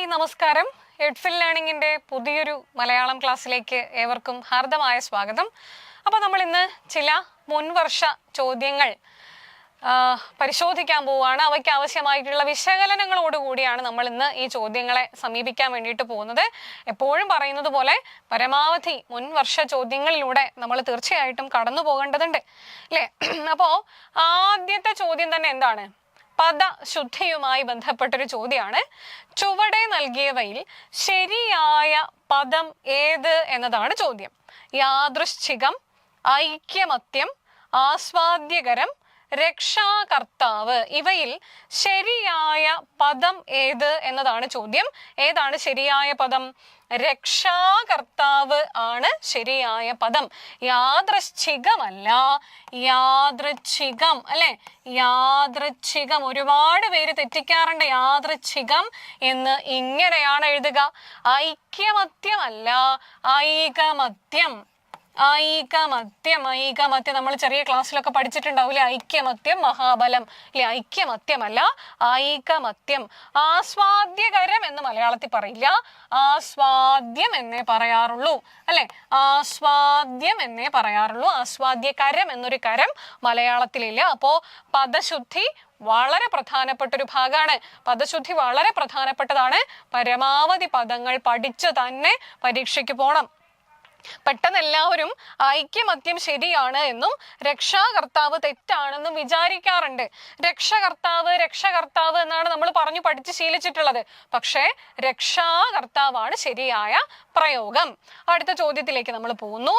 Hi, നമസ്കാരം. എഡ്ഫിൽ ലേണിംഗിന്റെ പുതിയൊരു മലയാളം ക്ലാസ്സിലേക്ക് ഏവർക്കും ഹാർദമായ സ്വാഗതം. അപ്പോൾ നമ്മൾ ഇന്ന് ചില മുൻവർഷ ചോദ്യങ്ങൾ പരിശോധിക്കാൻ പോവുകയാണ്. അവയ്ക്ക് ആവശ്യമായിട്ടുള്ള വിശകലനങ്ങളോടുകൂടിയാണ് നമ്മൾ ഇന്ന് ഈ ചോദ്യങ്ങളെ സമീപിക്കാൻ വേണ്ടിയിട്ട് പോകുന്നത്. എപ്പോഴും പറയുന്നത് പോലെ പരമാവധി മുൻവർഷ ചോദ്യങ്ങളിലൂടെ നമ്മൾ തീർച്ചയായിട്ടും കടന്നു പോകേണ്ടതുണ്ട്, അല്ലേ? അപ്പോൾ ആദ്യത്തെ ചോദ്യം തന്നെ എന്താണ്? പദശുദ്ധിയുമായി ബന്ധപ്പെട്ടൊരു ചോദ്യമാണ്. ചുവടെ നൽകിയവയിൽ ശരിയായ പദം ഏത് എന്നതാണ് ചോദ്യം. യാദൃശ്ചികം, ഐക്യമത്യം, ആസ്വാദ്യകരം, രക്ഷാകർത്താവ്, ഇവയിൽ ശരിയായ പദം ഏത് എന്നതാണ് ചോദ്യം. ഏതാണ് ശരിയായ പദം? രക്ഷാകർത്താവ് ആണ് ശരിയായ പദം. യാദൃശ്ചികമല്ല, യാദൃച്ഛികം, അല്ലെ? യാദൃച്ഛികം ഒരുപാട് പേര് തെറ്റിക്കാറുണ്ട്. യാദൃച്ഛികം എന്ന് ഇങ്ങനെയാണ് എഴുതുക. ഐക്യമത്യമല്ല, ഐകമത്യം. ഐകമത്യം, ഐകമത്യം നമ്മൾ ചെറിയ ക്ലാസ്സിലൊക്കെ പഠിച്ചിട്ടുണ്ടാവില്ലേ? ഐക്യമത്യം മഹാബലം, അല്ലെ? ഐക്യമത്യമല്ല, ഐകമത്യം. ആസ്വാദ്യകരം എന്ന് മലയാളത്തിൽ പറയില്ല, ആസ്വാദ്യം എന്നേ പറയാറുള്ളൂ, അല്ലെ? ആസ്വാദ്യം എന്നേ പറയാറുള്ളൂ. ആസ്വാദ്യകരം എന്നൊരു കരം മലയാളത്തിലില്ല. അപ്പോ പദശുദ്ധി വളരെ പ്രധാനപ്പെട്ട ഒരു ഭാഗമാണ്. പദശുദ്ധി വളരെ പ്രധാനപ്പെട്ടതാണ്. പരമാവധി പദങ്ങൾ പഠിച്ച് തന്നെ പരീക്ഷയ്ക്ക് പോകണം. പെട്ടെന്ന് എല്ലാവരും ഐക്യമത്യം ശരിയാണ് എന്നും രക്ഷാകർത്താവ് തെറ്റാണെന്നും വിചാരിക്കാറുണ്ട്. രക്ഷകർത്താവ് രക്ഷകർത്താവ് എന്നാണ് നമ്മൾ പറഞ്ഞു പഠിച്ച് ശീലിച്ചിട്ടുള്ളത്. പക്ഷേ രക്ഷാകർത്താവാണ് ശരിയായ പ്രയോഗം. അടുത്ത ചോദ്യത്തിലേക്ക് നമ്മൾ പോകുന്നു.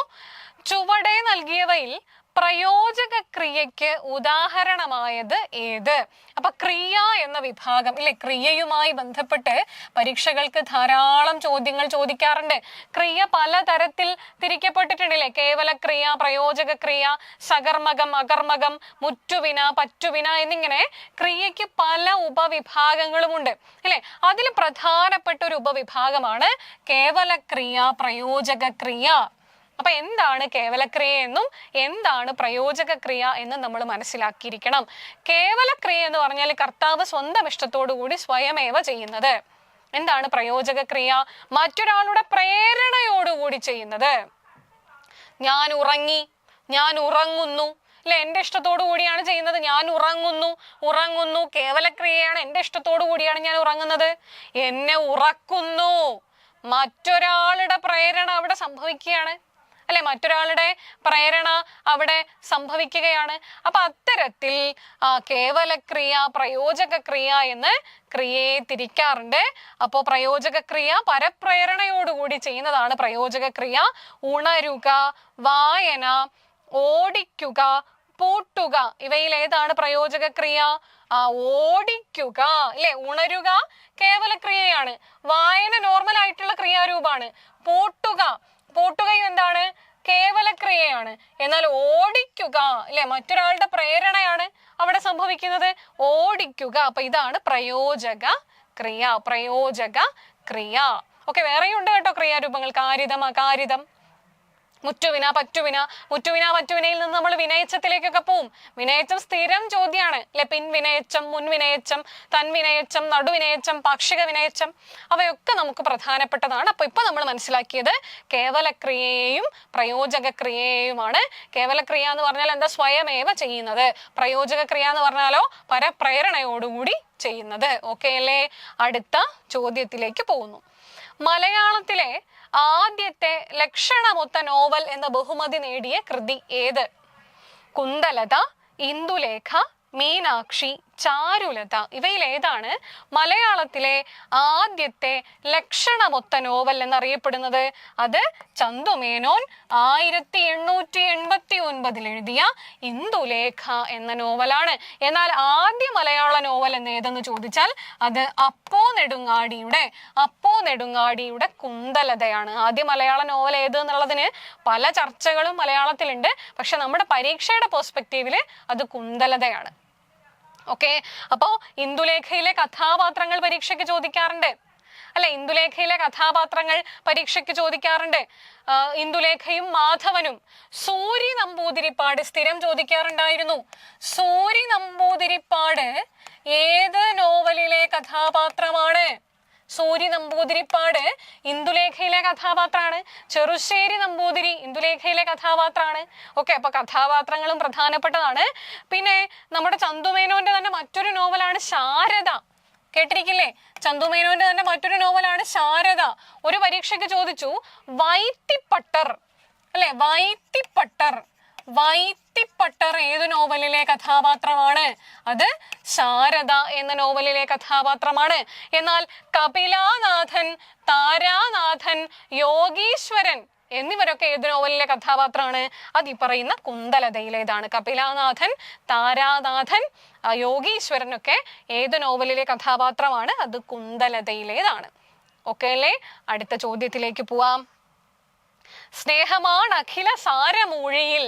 ചുവടെ നൽകിയവയിൽ പ്രയോജക ക്രിയയ്ക്ക് ഉദാഹരണമായത് ഏത്? അപ്പൊ ക്രിയ എന്ന വിഭാഗം, ഇല്ലേ? ക്രിയയുമായി ബന്ധപ്പെട്ട് പരീക്ഷകൾക്ക് ധാരാളം ചോദ്യങ്ങൾ ചോദിക്കാറുണ്ട്. ക്രിയ പലതരത്തിൽ തിരിക്കപ്പെട്ടിട്ടുണ്ടല്ലേ? കേവല ക്രിയ, പ്രയോജക ക്രിയ, സകർമ്മകം, അകർമ്മകം, മുറ്റുവിന, പറ്റുവിന എന്നിങ്ങനെ ക്രിയയ്ക്ക് പല ഉപവിഭാഗങ്ങളുമുണ്ട്, അല്ലെ? അതിൽ പ്രധാനപ്പെട്ട ഒരു ഉപവിഭാഗമാണ് കേവല ക്രിയ, പ്രയോജക ക്രിയ. അപ്പൊ എന്താണ് കേവലക്രിയ എന്നും എന്താണ് പ്രയോജക ക്രിയ എന്നും നമ്മൾ മനസ്സിലാക്കിയിരിക്കണം. കേവലക്രിയ എന്ന് പറഞ്ഞാൽ കർത്താവ് സ്വന്തം ഇഷ്ടത്തോടു കൂടി സ്വയമേവ ചെയ്യുന്നത്. എന്താണ് പ്രയോജക ക്രിയ? മറ്റൊരാളുടെ പ്രേരണയോടുകൂടി ചെയ്യുന്നത്. ഞാൻ ഉറങ്ങി, ഞാൻ ഉറങ്ങുന്നു, അല്ലെ? എന്റെ ഇഷ്ടത്തോടു കൂടിയാണ് ചെയ്യുന്നത്. ഞാൻ ഉറങ്ങുന്നു, ഉറങ്ങുന്നു കേവലക്രിയയാണ്. എന്റെ ഇഷ്ടത്തോടു കൂടിയാണ് ഞാൻ ഉറങ്ങുന്നത്. എന്നെ ഉറക്കുന്നു, മറ്റൊരാളുടെ പ്രേരണ അവിടെ സംഭവിക്കുകയാണ്, അല്ലെ? മറ്റൊരാളുടെ പ്രേരണ അവിടെ സംഭവിക്കുകയാണ്. അപ്പൊ അത്തരത്തിൽ കേവലക്രിയ, പ്രയോജക ക്രിയ എന്ന് ക്രിയയെ തിരിക്കാറുണ്ട്. അപ്പോൾ പ്രയോജക ക്രിയ പരപ്രേരണയോടുകൂടി ചെയ്യുന്നതാണ് പ്രയോജക ക്രിയ. ഉണരുക, വായന, ഓടിക്കുക, പൂട്ടുക, ഇവയിൽ ഏതാണ് പ്രയോജക ക്രിയ? ഓടിക്കുക, അല്ലെ? ഉണരുക കേവലക്രിയയാണ്. വായന നോർമൽ ആയിട്ടുള്ള ക്രിയാരൂപമാണ്. പൂട്ടുകയും എന്താണ്? കേവലക്രിയയാണ്. എന്നാൽ ഓടിക്കുക, അല്ലെ? മറ്റൊരാളുടെ പ്രേരണയാണ് അവിടെ സംഭവിക്കുന്നത്. ഓടിക്കുക. അപ്പൊ ഇതാണ് പ്രയോജക ക്രിയ, പ്രയോജക ക്രിയ. ഓക്കെ, വേറെയും ഉണ്ട് കേട്ടോ ക്രിയാരൂപങ്ങൾ. കാരിതം, അകാരിതം, മുറ്റുവിന, പറ്റുവിന. മുറ്റുവിന, പറ്റുവിനയിൽ നിന്ന് നമ്മൾ വിനയച്ചത്തിലേക്കൊക്കെ പോവും. വിനയച്ചം സ്ഥിരം ചോദ്യമാണ്, അല്ലെ? പിൻവിനയച്ചം, മുൻവിനയച്ചം, തൻവിനയച്ചം, നടുവിനയച്ചം, പാക്ഷിക വിനയച്ചം, അവയൊക്കെ നമുക്ക് പ്രധാനപ്പെട്ടതാണ്. അപ്പൊ ഇപ്പൊ നമ്മൾ മനസ്സിലാക്കിയത് കേവലക്രിയയെയും പ്രയോജക ക്രിയയെയുമാണ്. കേവലക്രിയ എന്ന് പറഞ്ഞാൽ എന്താ? സ്വയമേവ ചെയ്യുന്നത്. പ്രയോജക ക്രിയ എന്ന് പറഞ്ഞാലോ പരപ്രേരണയോടുകൂടി ചെയ്യുന്നത്. ഓക്കെ അല്ലേ? അടുത്ത ചോദ്യത്തിലേക്ക് പോകുന്നു. മലയാളത്തിലെ ആദ്യത്തെ ലക്ഷണമൊത്ത നോവൽ എന്ന ബഹുമതി നേടിയ കൃതി ഏത്? കുന്തലത, ഇന്ദുലേഖ, മീനാക്ഷി, ചാരുലത, ഇവയിൽ ഏതാണ് മലയാളത്തിലെ ആദ്യത്തെ ലക്ഷണമൊത്ത നോവൽ എന്നറിയപ്പെടുന്നത്? അത് ചന്തുമേനോൻ 1889 എഴുതിയ ഇന്ദുലേഖ എന്ന നോവലാണ്. എന്നാൽ ആദ്യ മലയാള നോവൽ എന്ന് ഏതെന്ന് ചോദിച്ചാൽ അത് അപ്പോ നെടുങ്ങാടിയുടെ കുന്തലതയാണ്. ആദ്യ മലയാള നോവൽ ഏത് എന്നുള്ളതിന് പല ചർച്ചകളും മലയാളത്തിലുണ്ട്. പക്ഷെ നമ്മുടെ പരീക്ഷയുടെ പെർസ്പെക്റ്റീവില് അത് കുന്തലതയാണ്. ഓക്കെ, അപ്പോ ഇന്ദുലേഖയിലെ കഥാപാത്രങ്ങൾ പരീക്ഷയ്ക്ക് ചോദിക്കാറുണ്ട്, അല്ലെ? ഇന്ദുലേഖയിലെ കഥാപാത്രങ്ങൾ പരീക്ഷയ്ക്ക് ചോദിക്കാറുണ്ട്. ഇന്ദുലേഖയും മാധവനും. സൂരി നമ്പൂതിരിപ്പാട് സ്ഥിരം ചോദിക്കാറുണ്ടായിരുന്നു. സൂരി നമ്പൂതിരിപ്പാട് ഏത് നോവലിലെ കഥാപാത്രമാണ്? സൂരി നമ്പൂതിരിപ്പാട് ഇന്ദുലേഖയിലെ കഥാപാത്രമാണ്. ചെറുശ്ശേരി നമ്പൂതിരി ഇന്ദുലേഖയിലെ കഥാപാത്രമാണ്. ഓക്കെ, അപ്പൊ കഥാപാത്രങ്ങളും പ്രധാനപ്പെട്ടതാണ്. പിന്നെ നമ്മുടെ ചന്തുമേനോന്റെ തന്നെ മറ്റൊരു നോവലാണ് ശാരദ. കേട്ടിരിക്കില്ലേ? ചന്തുമേനോന്റെ തന്നെ മറ്റൊരു നോവലാണ് ശാരദ. ഒരു പരീക്ഷയ്ക്ക് ചോദിച്ചു വൈത്തിപ്പട്ടർ അല്ലെ, വൈത്തിപ്പട്ടർ ഏത് നോവലിലെ കഥാപാത്രമാണ്? അത് ശാരദ എന്ന നോവലിലെ കഥാപാത്രമാണ്. എന്നാൽ കപിലാനാഥൻ, താരാനാഥൻ, യോഗീശ്വരൻ എന്നിവരൊക്കെ ഏത് നോവലിലെ കഥാപാത്രമാണ്? അത് ഈ പറയുന്ന കുന്തലതയിലേതാണ്. കപിലാനാഥൻ, താരാനാഥൻ, യോഗീശ്വരനൊക്കെ ഏത് നോവലിലെ കഥാപാത്രമാണ്? അത് കുന്തലതയിലേതാണ്. ഓക്കെ അല്ലേ? അടുത്ത ചോദ്യത്തിലേക്ക് പോവാം. സ്നേഹമാണ് അഖില സാരമൂഴിയിൽ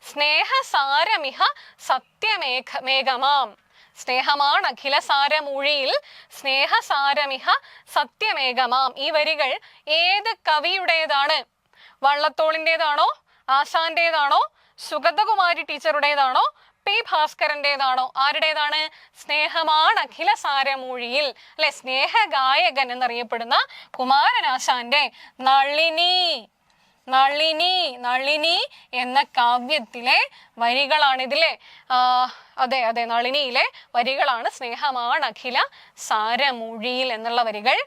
സ്നേഹസാരമിഹ സത്യമേഘമാം. സ്നേഹമാണ് അഖില സാരമൂഴിയിൽ സ്നേഹസാരമിഹ സത്യമേഘമാം. ഈ വരികൾ ഏത് കവിയുടേതാണ്? വള്ളത്തോളിൻ്റെതാണോ, ആശാന്റേതാണോ, സുഗതകുമാരി ടീച്ചറുടേതാണോ, പി ഭാസ്കരന്റേതാണോ? ആരുടേതാണ്? സ്നേഹമാണ് അഖില സാരമൂഴിയിൽ അല്ലെ, സ്നേഹഗായകൻ എന്നറിയപ്പെടുന്ന കുമാരനാശാന്റെ നളിനി എന്ന കാവ്യത്തിലെ വരികളാണ് ഇതിലെ. അതെ, നളിനിയിലെ വരികളാണ് സ്നേഹമാണ് അഖില സാരമൂഴിയിൽ എന്നുള്ള വരികൾ.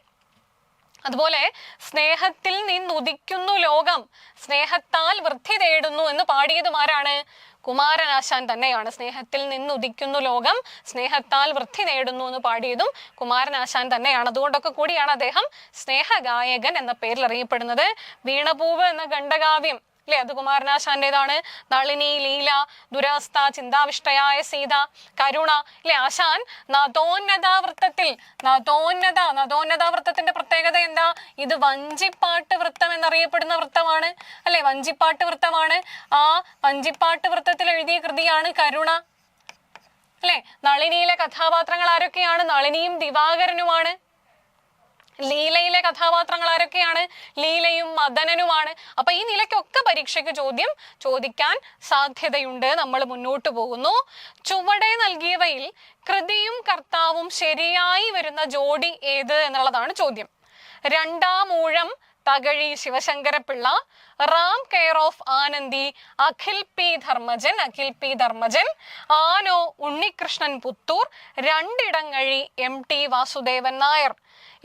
അതുപോലെ സ്നേഹത്തിൽ നിന്നുദിക്കുന്നു ലോകം, സ്നേഹത്താൽ വൃദ്ധി തേടുന്നു എന്ന് പാടിയതും ആരാണ്? കുമാരനാശാൻ തന്നെയാണ്. സ്നേഹത്തിൽ നിന്നുദിക്കുന്നു ലോകം, സ്നേഹത്താൽ വൃദ്ധി നേടുന്നു എന്ന് പാടിയതും കുമാരനാശാൻ തന്നെയാണ്. അതുകൊണ്ടൊക്കെ കൂടിയാണ് അദ്ദേഹം സ്നേഹഗായകൻ എന്ന പേരിൽ അറിയപ്പെടുന്നത്. വീണപൂവ് എന്ന ഖണ്ഡകാവ്യം അല്ലെ, അത് കുമാരനാശാന്റേതാണ്. നളിനി, ലീല, ദുരവസ്ഥ, ചിന്താവിഷ്ടയായ സീത, കരുണ അല്ലെ, ആശാൻ നദോന്നത വൃത്തത്തിന്റെ പ്രത്യേകത എന്താ? ഇത് വഞ്ചിപ്പാട്ട് വൃത്തം എന്നറിയപ്പെടുന്ന വൃത്തമാണ് അല്ലെ, വഞ്ചിപ്പാട്ട് വൃത്തമാണ്. ആ വഞ്ചിപ്പാട്ട് വൃത്തത്തിൽ എഴുതിയ കൃതിയാണ് കരുണ അല്ലെ. നളിനിയിലെ കഥാപാത്രങ്ങൾ ആരൊക്കെയാണ്? നളിനിയും ദിവാകരനുമാണ്. ലീലയിലെ കഥാപാത്രങ്ങൾ ആരൊക്കെയാണ്? ലീലയും മദനനുമാണ്. അപ്പൊ ഈ നിലയ്ക്കൊക്കെ പരീക്ഷയ്ക്ക് ചോദ്യം ചോദിക്കാൻ സാധ്യതയുണ്ട്. നമ്മൾ മുന്നോട്ട് പോകുന്നു. ചുവടെ നൽകിയവയിൽ കൃതിയും കർത്താവും ശരിയായി വരുന്ന ജോഡി ഏത് എന്നുള്ളതാണ് ചോദ്യം. രണ്ടാം ഊഴം Thakazhi Sivasankara Pillai, Ram care of Anandi Akhil P Dharmajan, ആനോ ഉണ്ണികൃഷ്ണൻ പുത്തൂർ, രണ്ടിടങ്ങഴി MT വാസുദേവൻ നായർ.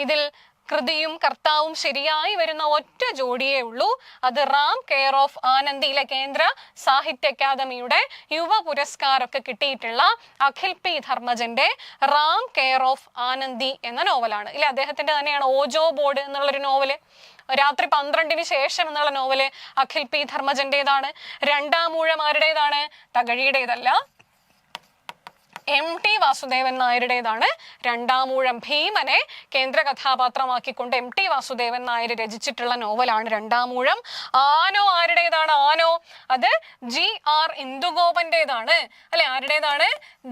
ഇതിൽ കൃതിയും കർത്താവും ശരിയായി വരുന്ന ഒറ്റ ജോഡിയേ ഉള്ളൂ. അത് റാം കെയർ ഓഫ് ആനന്ദിയിലെ കേന്ദ്ര സാഹിത്യ അക്കാദമിയുടെ യുവ പുരസ്കാരമൊക്കെ കിട്ടിയിട്ടുള്ള അഖിൽ പി ധർമ്മജന്റെ റാം കെയർ ഓഫ് ആനന്ദി എന്ന നോവലാണ്. ഇല്ല, അദ്ദേഹത്തിന്റെ തന്നെയാണ് ഓജോ ബോർഡ് എന്നുള്ളൊരു നോവല്. രാത്രി 12-ന് ശേഷം എന്നുള്ള നോവല് അഖിൽ പി ധർമ്മജന്റേതാണ്. രണ്ടാം ഊഴം ആരുടേതാണ്? തകഴിയുടേതല്ല, MT വാസുദേവൻ നായരുടേതാണ്. രണ്ടാം ഊഴം ഭീമനെ കേന്ദ്ര കഥാപാത്രമാക്കിക്കൊണ്ട് MT വാസുദേവൻ നായർ രചിച്ചിട്ടുള്ള നോവലാണ് രണ്ടാം ഊഴം. ആനോ ആരുടേതാണ്? ആനോ അത് GR ഇന്ദുഗോപന്റേതാണ് അല്ലെ. ആരുടേതാണ്?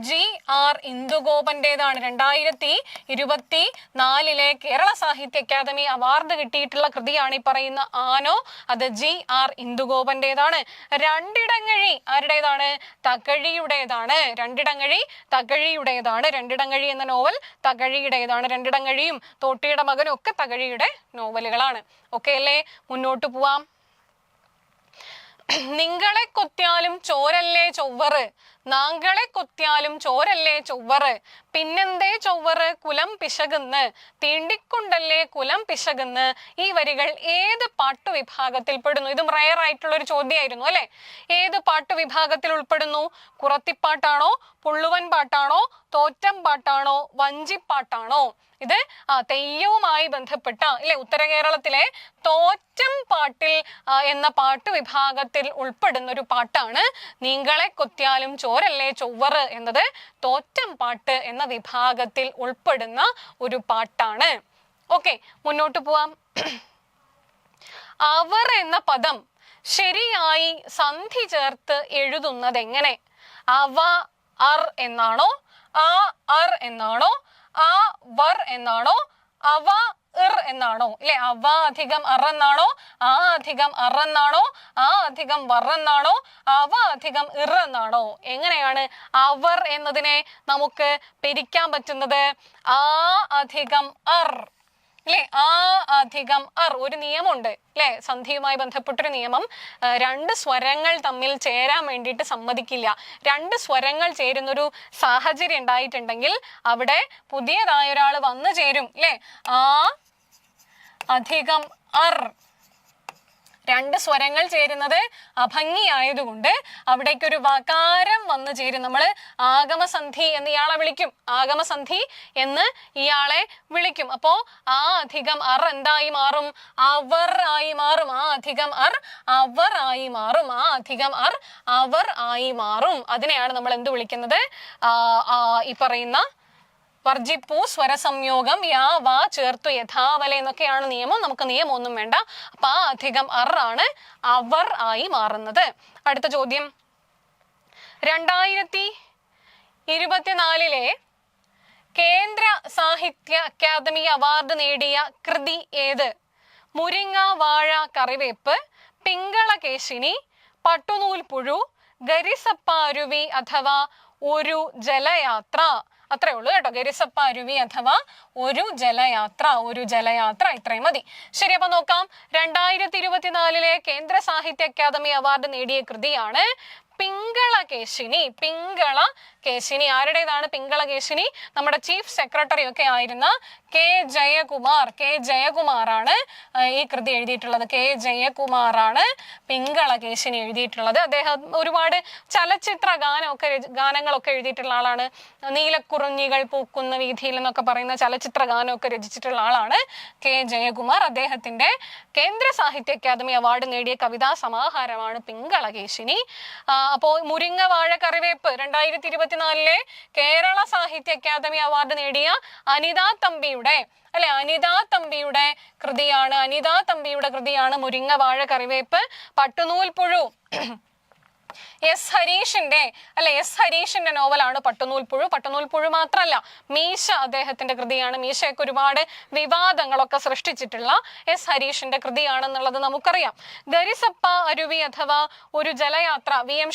GR ഇന്ദുഗോപന്റേതാണ്. 2024 കേരള സാഹിത്യ അക്കാദമി അവാർഡ് കിട്ടിയിട്ടുള്ള കൃതിയാണ് ഈ പറയുന്ന ആനോ. അത് GR ഇന്ദുഗോപന്റേതാണ്. രണ്ടിടങ്ങഴി ആരുടേതാണ്? തകഴിയുടേതാണ്. രണ്ടിടങ്ങഴി എന്ന നോവൽ തകഴിയുടേതാണ്. രണ്ടിടങ്ങഴിയും തോട്ടിയുടെ മകനും ഒക്കെ തകഴിയുടെ നോവലുകളാണ്. ഓക്കെ അല്ലേ? മുന്നോട്ട് പോവാം. നിങ്ങളെ കൊത്തിയാലും ചോരല്ലേ ചൊവ്വറ്, നാങ്കളെ കൊത്തിയാലും ചോരല്ലേ ചൊവ്വറ്, പിന്നെന്തേ ചൊവ്വറ് കുലം പിശകുന്ന്, തീണ്ടിക്കൊണ്ടല്ലേ കുലം പിശകുന്ന്. ഈ വരികൾ ഏത് പാട്ടുവിഭാഗത്തിൽ പെടുന്നു? ഇതും റയർ ആയിട്ടുള്ള ഒരു ചോദ്യമായിരുന്നു അല്ലെ. ഏത് പാട്ടുവിഭാഗത്തിൽ ഉൾപ്പെടുന്നു? കുറത്തിപ്പാട്ടാണോ, പുള്ളുവൻ പാട്ടാണോ, തോറ്റം പാട്ടാണോ, വഞ്ചിപ്പാട്ടാണോ? ഇത് തെയ്യവുമായി ബന്ധപ്പെട്ട അല്ലെ, ഉത്തര കേരളത്തിലെ തോറ്റം പാട്ടിൽ എന്ന പാട്ടുവിഭാഗത്തിൽ ഉൾപ്പെടുന്ന ഒരു പാട്ടാണ് നീങ്കളെ കൊത്തിയാലും ചോരല്ലേ ചൊവ്വറ് എന്നത്. തോറ്റം പാട്ട് എന്ന വിഭാഗത്തിൽ ഉൾപ്പെടുന്ന ഒരു പാട്ടാണ്. ഓക്കെ, മുന്നോട്ട് പോവാം. അവർ എന്ന പദം ശരിയായി സന്ധി ചേർത്ത് എഴുതുന്നത് എങ്ങനെ? അവ അർ എന്നാണോ, ആ അർ എന്നാണോ, ആ വർ എന്നാണോ, അവ ഇർ എന്നാണോ? ഇല്ലേ, അവ അധികം അർ എന്നാണോ, ആ അധികം അർ എന്നാണോ, ആ അധികം വർ എന്നാണോ, അവ അധികം ഇർ എന്നാണോ? എങ്ങനെയാണ് അവർ എന്നതിനെ നമുക്ക് പിരിക്കാൻ പറ്റുന്നത്? ആ അധികം അർ അല്ലെ, ആ അധികം അർ, ഒരു നിയമമുണ്ട് അല്ലെ, സന്ധിയുമായി ബന്ധപ്പെട്ടൊരു നിയമം. രണ്ട് സ്വരങ്ങൾ തമ്മിൽ ചേരാൻ വേണ്ടിയിട്ട് സമ്മതിക്കില്ല. രണ്ട് സ്വരങ്ങൾ ചേരുന്നൊരു സാഹചര്യം ഉണ്ടായിട്ടുണ്ടെങ്കിൽ അവിടെ പുതിയതായ ഒരാൾ വന്നു ചേരും അല്ലെ. ആ അധികം അർ, രണ്ട് സ്വരങ്ങൾ ചേരുന്നത് അഭംഗിയായതുകൊണ്ട് അവിടേക്കൊരു വകാരം വന്നു ചേരും. നമ്മൾ ആഗമസന്ധി എന്ന് ഇയാളെ വിളിക്കും, ആഗമസന്ധി എന്ന് ഇയാളെ വിളിക്കും. അപ്പോ ആ അധികം അർ എന്തായി മാറും? അവർ ആയി മാറും. ആ അധികം അർ അവർ ആയി മാറും. ആ അധികം അർ അവർ ആയി മാറും. അതിനെയാണ് നമ്മൾ എന്ത് വിളിക്കുന്നത്? ഈ പറയുന്ന വർജിപ്പൂ സ്വരസംയോഗം യാ വാ ചേർത്തു യഥാവല എന്നൊക്കെയാണ് നിയമം. നമുക്ക് നിയമമൊന്നും വേണ്ട. അപ്പൊ ആ അധികം അർ ആണ് അവർ ആയി മാറുന്നത്. അടുത്ത ചോദ്യം, 2024 കേന്ദ്ര സാഹിത്യ അക്കാദമി അവാർഡ് നേടിയ കൃതി ഏത്? മുരിങ്ങ വാഴ കറിവേപ്പ്, പിങ്കളകേശിനി, പട്ടുനൂൽ പുഴു, ഗരിസപ്പ അരുവി അഥവാ ഒരു ജലയാത്ര. അത്രേ ഉള്ളൂ കേട്ടോ. ഗരിസപ്പ അരുവി അഥവാ ഒരു ജലയാത്ര, ഒരു ജലയാത്ര, ഇത്രയും മതി. ശരി, അപ്പൊ നോക്കാം. 2024 കേന്ദ്ര സാഹിത്യ അക്കാദമി അവാർഡ് നേടിയ കൃതിയാണ് പിങ്കളകേശിനി. പിങ്കളകേശിനി ആരുടേതാണ്? പിങ്കളകേശിനി നമ്മുടെ ചീഫ് സെക്രട്ടറി ഒക്കെ ആയിരുന്ന കെ ജയകുമാറാണ് ഈ കൃതി എഴുതിയിട്ടുള്ളത്. കെ ജയകുമാറാണ് പിങ്കളകേശിനി എഴുതിയിട്ടുള്ളത്. അദ്ദേഹം ഒരുപാട് ചലച്ചിത്ര ഗാനങ്ങളൊക്കെ എഴുതിയിട്ടുള്ള ആളാണ്. നീലക്കുറിഞ്ഞികൾ പൂക്കുന്ന വീതിയിൽ എന്നൊക്കെ പറയുന്ന ചലച്ചിത്ര ഗാനമൊക്കെ രചിച്ചിട്ടുള്ള ആളാണ് കെ ജയകുമാർ. അദ്ദേഹത്തിന്റെ കേന്ദ്ര സാഹിത്യ അക്കാദമി അവാർഡ് നേടിയ കവിതാ സമാഹാരമാണ് പിങ്കളകേശിനി. അപ്പോ മുരിങ്ങ വാഴ കറിവേപ്പ് 2024 കേരള സാഹിത്യ അക്കാദമി അവാർഡ് നേടിയ അനിതാ തമ്പിയുടെ കൃതിയാണ് മുരിങ്ങ വാഴ കറിവേപ്പ്. പട്ടുനൂൽ പുഴു എസ് ഹരീഷിന്റെ നോവലാണ് പട്ടുനൂൽ പുഴു. പട്ടുനൂൽ പുഴു മാത്രമല്ല, മീശ അദ്ദേഹത്തിന്റെ കൃതിയാണ്. മീശയൊക്കെ ഒരുപാട് വിവാദങ്ങളൊക്കെ സൃഷ്ടിച്ചിട്ടുള്ള എസ് ഹരീഷിന്റെ കൃതിയാണെന്നുള്ളത് നമുക്കറിയാം. ഗരിസപ്പ അരുവി അഥവാ ഒരു ജലയാത്ര വി എം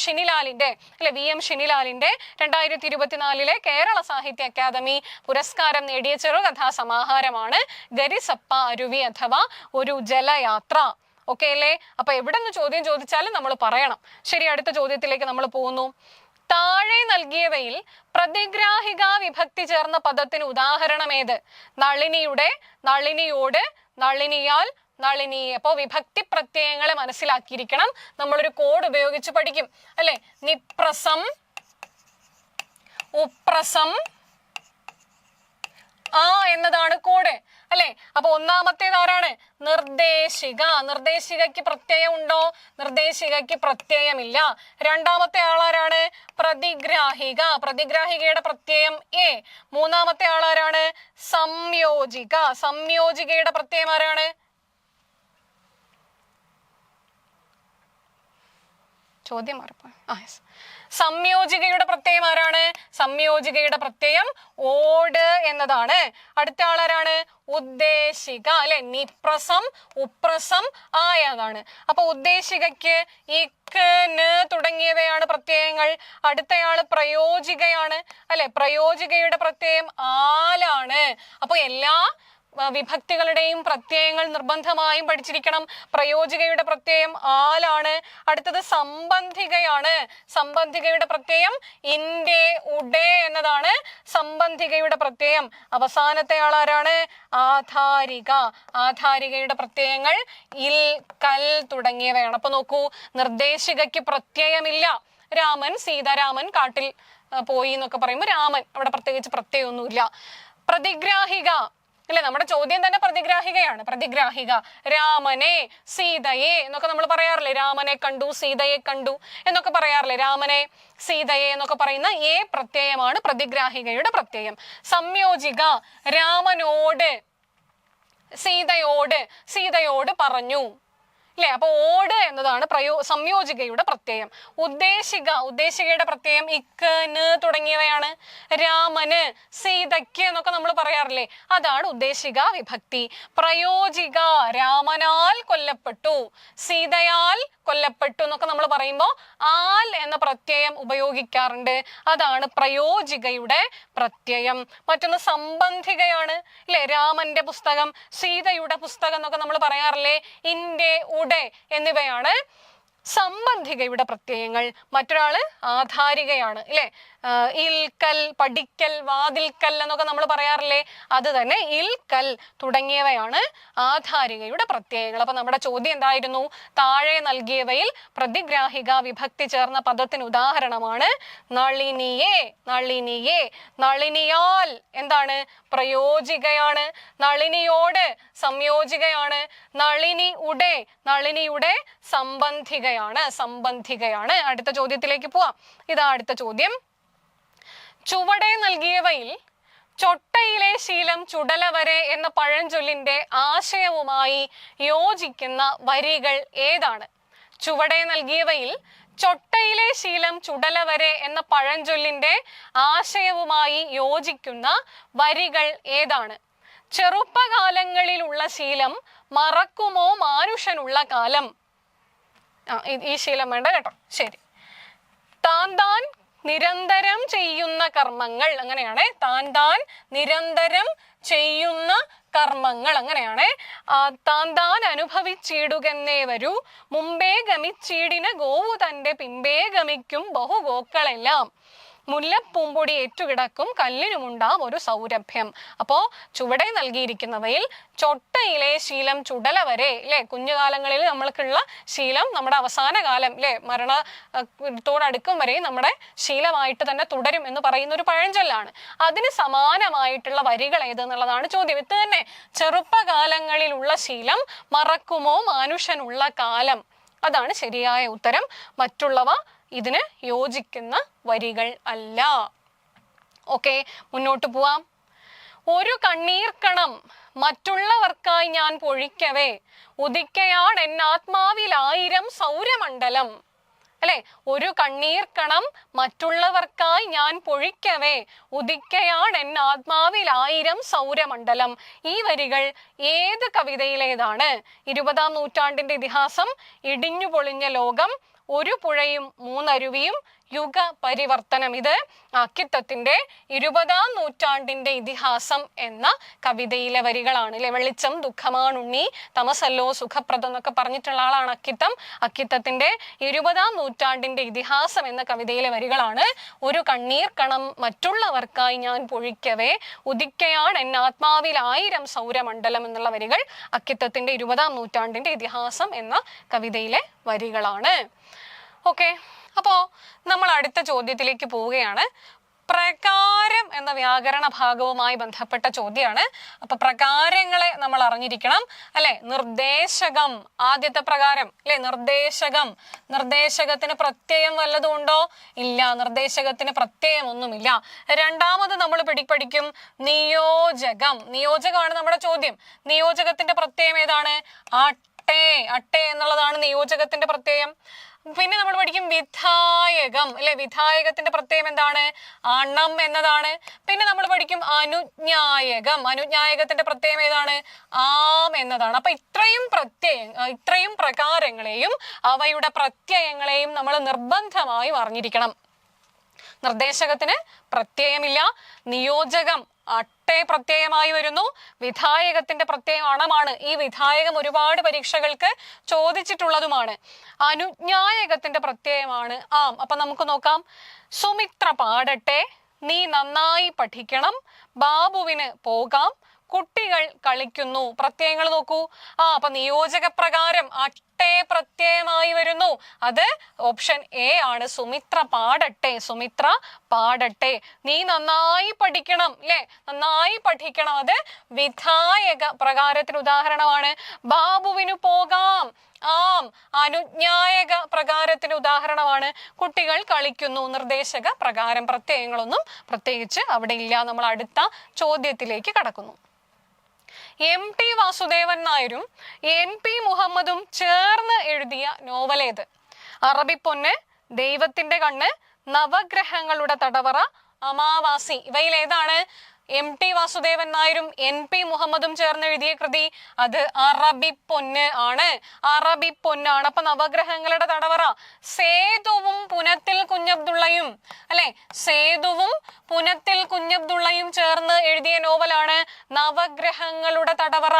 ഷിനിലാലിന്റെ 2024 കേരള സാഹിത്യ അക്കാദമി പുരസ്കാരം നേടിയ ചെറുകഥാ സമാഹാരമാണ് ഗരിസപ്പ അരുവി അഥവാ ഒരു ജലയാത്ര. ഓക്കെ അല്ലേ? അപ്പൊ എവിടെ നിന്ന് ചോദ്യം ചോദിച്ചാലും നമ്മൾ പറയണം. ശരി, അടുത്ത ചോദ്യത്തിലേക്ക് നമ്മൾ പോകുന്നു. താഴെ നൽകിയവയിൽ പ്രതിഗ്രാഹിക വിഭക്തി ചേർന്ന പദത്തിന് ഉദാഹരണം ഏത്? നളിനിയുടെ, നളിനിയോട്, നളിനിയാൽ, നളിനിയെ. അപ്പോ വിഭക്തി പ്രത്യയങ്ങളെ മനസ്സിലാക്കിയിരിക്കണം. നമ്മളൊരു കോഡ് ഉപയോഗിച്ച് പഠിക്കും അല്ലെ. നിപ്രസം, ഉപ്രസം, ആ എന്നതാണ് കോഡ് അല്ലെ. അപ്പൊ ഒന്നാമത്തേത് ആരാണ്? നിർദ്ദേശിക. നിർദ്ദേശികയ്ക്ക് പ്രത്യയം ഉണ്ടോ? നിർദ്ദേശികയ്ക്ക് പ്രത്യയമില്ല. രണ്ടാമത്തെ ആളാരാണ്? പ്രതിഗ്രാഹിക. പ്രതിഗ്രാഹികയുടെ പ്രത്യയം എ. മൂന്നാമത്തെ ആളാരാണ്? സംയോജിക. സംയോജികയുടെ പ്രത്യയം ആരാണ്? ചോദ്യം മാറിപ്പോ. സംയോജികയുടെ പ്രത്യയം ആരാണ്? സംയോജികയുടെ പ്രത്യയം ഓട് എന്നതാണ്. അടുത്ത ആളാരാണ്? ഉദ്ദേശിക അല്ലെ. നിപ്രസം, ഉപ്രസം, ആയതാണ്. അപ്പൊ ഉദ്ദേശികയ്ക്ക് ഇക്ക്, ന് തുടങ്ങിയവയാണ് പ്രത്യയങ്ങൾ. അടുത്തയാള് പ്രയോജികയാണ് അല്ലെ. പ്രയോജികയുടെ പ്രത്യയം ആലാണ്. അപ്പൊ എല്ലാ വിഭക്തികളുടെയും പ്രത്യയങ്ങൾ നിർബന്ധമായും പഠിച്ചിരിക്കണം. പ്രയോജികയുടെ പ്രത്യയം ആലാണ്. അടുത്തത് സംബന്ധികയാണ്. സംബന്ധികയുടെ പ്രത്യയം ഇന്റെ, ഉഡേ എന്നതാണ് സംബന്ധികയുടെ പ്രത്യയം. അവസാനത്തെ ആളാരാണ്? ആധാരിക. ആധാരികയുടെ പ്രത്യയങ്ങൾ ഇൽ, കൽ തുടങ്ങിയവയാണ്. അപ്പൊ നോക്കൂ, നിർദ്ദേശികയ്ക്ക് പ്രത്യയമില്ല. സീതാരാമൻ കാട്ടിൽ പോയി എന്നൊക്കെ പറയുമ്പോൾ രാമൻ, അവിടെ പ്രത്യേകിച്ച് പ്രത്യയമൊന്നുമില്ല. പ്രതിഗ്രാഹിക അല്ലെ, നമ്മുടെ ചോദ്യം തന്നെ പ്രതിഗ്രാഹികയാണ്. പ്രതിഗ്രാഹിക രാമനെ, സീതയെ എന്നൊക്കെ നമ്മൾ പറയാറില്ലേ. രാമനെ കണ്ടു, സീതയെ കണ്ടു എന്നൊക്കെ പറയാറില്ലേ. രാമനെ, സീതയെ എന്നൊക്കെ പറയുന്ന ഏ പ്രത്യയമാണ് പ്രതിഗ്രാഹികയുടെ പ്രത്യയം. സംയോജിക രാമനോട്, സീതയോട് പറഞ്ഞു അല്ലെ? അപ്പൊ ഓട് എന്നതാണ് സംയോജികയുടെ പ്രത്യയം. ഉദ്ദേശികയുടെ പ്രത്യയം ഇക്ക്, ന് തുടങ്ങിയവയാണ്. രാമന്, സീതയ്ക്ക് എന്നൊക്കെ നമ്മൾ പറയാറില്ലേ, അതാണ് ഉദ്ദേശിക വിഭക്തി. പ്രയോജിക, രാമനാൽ കൊല്ലപ്പെട്ടു, സീതയാൽ കൊല്ലപ്പെട്ടു എന്നൊക്കെ നമ്മൾ പറയുമ്പോൾ ആൽ എന്ന പ്രത്യയം ഉപയോഗിക്കാറുണ്ട്. അതാണ് പ്രയോജികയുടെ പ്രത്യയം. മറ്റൊന്ന് സംബന്ധികയാണ്, അല്ലെ? രാമന്റെ പുസ്തകം, സീതയുടെ പുസ്തകം എന്നൊക്കെ നമ്മൾ പറയാറില്ലേ. ഇന്റെ, ഉടെ എന്നിവയാണ് സംബന്ധികയുടെ പ്രത്യയങ്ങൾ. മറ്റൊരാള് ആധാരികയാണ്, അല്ലെ? ഇൽക്കൽ, പഠിക്കൽ, വാതിൽക്കൽ എന്നൊക്കെ നമ്മൾ പറയാറില്ലേ, അത് തന്നെ ഇൽക്കൽ തുടങ്ങിയവയാണ് ആധാരികയുടെ പ്രത്യയങ്ങൾ. അപ്പൊ നമ്മുടെ ചോദ്യം എന്തായിരുന്നു? താഴെ നൽകിയവയിൽ പ്രതിഗ്രാഹിക വിഭക്തി ചേർന്ന പദത്തിന് ഉദാഹരണമാണ് നളിനിയെ. നളിനിയെ, നളിനിയാൽ എന്താണ്? പ്രയോജികയാണ്. നളിനിയോട് സംയോജികയാണ്. നളിനി ഉടെ, നളിനിയുടെ സംബന്ധികയാണ്. അടുത്ത ചോദ്യത്തിലേക്ക് പോവാം. ഇതാ അടുത്ത ചോദ്യം. ചുവടെ നൽകിയവയിൽ ചൊട്ടയിലെ ശീലം ചുടല വരെ എന്ന പഴഞ്ചൊല്ലിന്റെ ആശയവുമായി യോജിക്കുന്ന വരികൾ ഏതാണ്? ചുവടെ നൽകിയവയിൽ ചൊട്ടയിലെ ശീലം ചുടല വരെ എന്ന പഴഞ്ചൊല്ലിന്റെ ആശയവുമായി യോജിക്കുന്ന വരികൾ ഏതാണ്? ചെറുപ്പകാലങ്ങളിലുള്ള ശീലം മറക്കുമോ മാനുഷനുള്ള കാലം. ഈ ശീലം വേണ്ട കേട്ടോ. ശരി. താൻ നിരന്തരം ചെയ്യുന്ന കർമ്മങ്ങൾ, അങ്ങനെയാണ്. താൻ നിരന്തരം ചെയ്യുന്ന കർമ്മങ്ങൾ, അങ്ങനെയാണ്. താൻ അനുഭവിച്ചിടുകെന്നേ വരൂ, മുമ്പേ ഗമിച്ചീടിന ഗോവു തന്റെ പിമ്പേ ഗമിക്കും ബഹുഗോക്കളെല്ലാം, മുല്ലപ്പൂമ്പൊടി ഏറ്റുകിടക്കും കല്ലിനുമുണ്ടാം ഒരു സൗരഭ്യം. അപ്പോ ചുവടെ നൽകിയിരിക്കുന്നവയിൽ ചൊട്ടയിലെ ശീലം ചുടല വരെ, അല്ലെ? കുഞ്ഞുകാലങ്ങളിൽ നമ്മൾക്കുള്ള ശീലം നമ്മുടെ അവസാന കാലം, അല്ലെ, മരണത്തോടടുക്കും വരെ നമ്മുടെ ശീലമായിട്ട് തന്നെ തുടരും എന്ന് പറയുന്ന ഒരു പഴഞ്ചൊല്ലാണ്. അതിന് സമാനമായിട്ടുള്ള വരികൾ ഏതെന്നുള്ളതാണ് ചോദ്യം. ഇത് തന്നെ, ചെറുപ്പകാലങ്ങളിലുള്ള ശീലം മറക്കുമോ മാനുഷനുള്ള കാലം, അതാണ് ശരിയായ ഉത്തരം. മറ്റുള്ളവ ഇതിന് യോജിക്കുന്ന വരികൾ അല്ല. ഓക്കെ, മുന്നോട്ട് പോവാം. ഒരു കണ്ണീർക്കണം മറ്റുള്ളവർക്കായി ഞാൻ പൊഴിക്കവേ, ഉദിക്കയാൺ എന്നാത്മാവിൽ 1000 സൗരമണ്ഡലം. അല്ലെ? ഒരു കണ്ണീർക്കണം മറ്റുള്ളവർക്കായി ഞാൻ പൊഴിക്കവേ, ഉദിക്കയാൺ എന്നാത്മാവിൽ 1000 സൗരമണ്ഡലം. ഈ വരികൾ ഏത് കവിതയിലേതാണ്? 20-ാം നൂറ്റാണ്ടിന്റെ ഇതിഹാസം, ഇടിഞ്ഞു പൊളിഞ്ഞ ലോകം, ഒരു പുഴയും 3 അരുവിയും, യുഗ പരിവർത്തനം. ഇത് അക്കിത്തത്തിന്റെ 20-ാം നൂറ്റാണ്ടിന്റെ ഇതിഹാസം എന്ന കവിതയിലെ വരികളാണ്. അല്ലെ? വെളിച്ചം ദുഃഖമാണുണ്ണി, തമസല്ലോ സുഖപ്രദം എന്നൊക്കെ പറഞ്ഞിട്ടുള്ള ആളാണ് അക്കിത്തം. അക്കിത്തത്തിന്റെ 20-ാം നൂറ്റാണ്ടിന്റെ ഇതിഹാസം എന്ന കവിതയിലെ വരികളാണ് ഒരു കണ്ണീർ കണം മറ്റുള്ളവർക്കായി ഞാൻ പൊഴിക്കവേ, ഉദിക്കയാൺ എന്നാത്മാവിൽ 1000 സൗരമണ്ഡലം എന്നുള്ള വരികൾ അക്കിത്തത്തിന്റെ 20-ാം നൂറ്റാണ്ടിന്റെ ഇതിഹാസം എന്ന കവിതയിലെ വരികളാണ്. ഓക്കെ, അപ്പോ നമ്മൾ അടുത്ത ചോദ്യത്തിലേക്ക് പോവുകയാണ്. പ്രകാരം എന്ന വ്യാകരണ ഭാഗവുമായി ബന്ധപ്പെട്ട ചോദ്യമാണ്. അപ്പൊ പ്രകാരങ്ങളെ നമ്മൾ അറിഞ്ഞിരിക്കണം, അല്ലെ? നിർദ്ദേശകം, ആദ്യത്തെ പ്രകാരം, അല്ലെ? നിർദ്ദേശകത്തിന് പ്രത്യയം വല്ലതും ഉണ്ടോ? ഇല്ല, നിർദ്ദേശകത്തിന് പ്രത്യയം ഒന്നുമില്ല. രണ്ടാമത് നമ്മൾ പഠിക്കും നിയോജകമാണ് നമ്മുടെ ചോദ്യം. നിയോജകത്തിന്റെ പ്രത്യയം ഏതാണ്? അട്ടെ എന്നുള്ളതാണ് നിയോജകത്തിന്റെ പ്രത്യയം. പിന്നെ നമ്മൾ പഠിക്കും വിധായകം, അല്ലെ? വിധായകത്തിന്റെ പ്രത്യയം എന്താണ്? അണം എന്നതാണ്. പിന്നെ നമ്മൾ പഠിക്കും അനുജ്ഞായകത്തിന്റെ പ്രത്യയം ഏതാണ്? ആം എന്നതാണ്. അപ്പൊ ഇത്രയും പ്രകാരങ്ങളെയും അവയുടെ പ്രത്യയങ്ങളെയും നമ്മൾ നിർബന്ധമായും അറിഞ്ഞിരിക്കണം. നിർദ്ദേശകത്തിന് പ്രത്യയമില്ല, നിയോജകം അട്ടെ പ്രത്യയമായി വരുന്നു, വിധായകത്തിന്റെ പ്രത്യയം അണമാണ്. ഈ വിധായകം ഒരുപാട് പരീക്ഷകൾക്ക് ചോദിച്ചിട്ടുള്ളതുമാണ്. അനുജ്ഞായകത്തിന്റെ പ്രത്യയമാണ് ആം. അപ്പൊ നമുക്ക് നോക്കാം. സുമിത്ര പാടട്ടെ, നീ നന്നായി പഠിക്കണം, ബാബുവിന് പോകാം, കുട്ടികൾ കളിക്കുന്നു. പ്രത്യയങ്ങൾ നോക്കൂ. അപ്പൊ നിയോജക പ്രകാരം അട്ടെ പ്രത്യയമായി വരുന്നു. അത് ഓപ്ഷൻ എ ആണ്. സുമിത്ര പാടട്ടെ. നീ നന്നായി പഠിക്കണം, അല്ലെ? നന്നായി പഠിക്കണം, അത് വിധായക പ്രകാരത്തിന് ഉദാഹരണമാണ്. ബാബുവിന് പോകാം, ആം, അനുജ്ഞായക പ്രകാരത്തിന് ഉദാഹരണമാണ്. കുട്ടികൾ കളിക്കുന്നു, നിർദ്ദേശക പ്രകാരം. പ്രത്യയങ്ങളൊന്നും പ്രത്യേകിച്ച് അവിടെ ഇല്ല. നമ്മൾ അടുത്ത ചോദ്യത്തിലേക്ക് കടക്കുന്നു. MT വാസുദേവൻ നായരും NP മുഹമ്മദും ചേർന്ന് എഴുതിയ നോവലേത്? അറബിപ്പൊന്ന്, ദൈവത്തിന്റെ കണ്ണ്, നവഗ്രഹങ്ങളുടെ തടവറ, അമാവാസി. ഇവയിൽ ഏതാണ് MT വാസുദേവൻ നായരും NP മുഹമ്മദും ചേർന്ന് എഴുതിയ കൃതി? അത് അറബിപ്പൊന്ന് ആണ്. അറബിപ്പൊന്നാണ്. അപ്പൊ നവഗ്രഹങ്ങളുടെ തടവറ സേതുവും പുനത്തിൽ കുഞ്ഞബ്ദുള്ളയും, അല്ലെ, സേതുവും പുനത്തിൽ കുഞ്ഞബ്ദുള്ളയും ചേർന്ന് എഴുതിയ നോവലാണ് നവഗ്രഹങ്ങളുടെ തടവറ.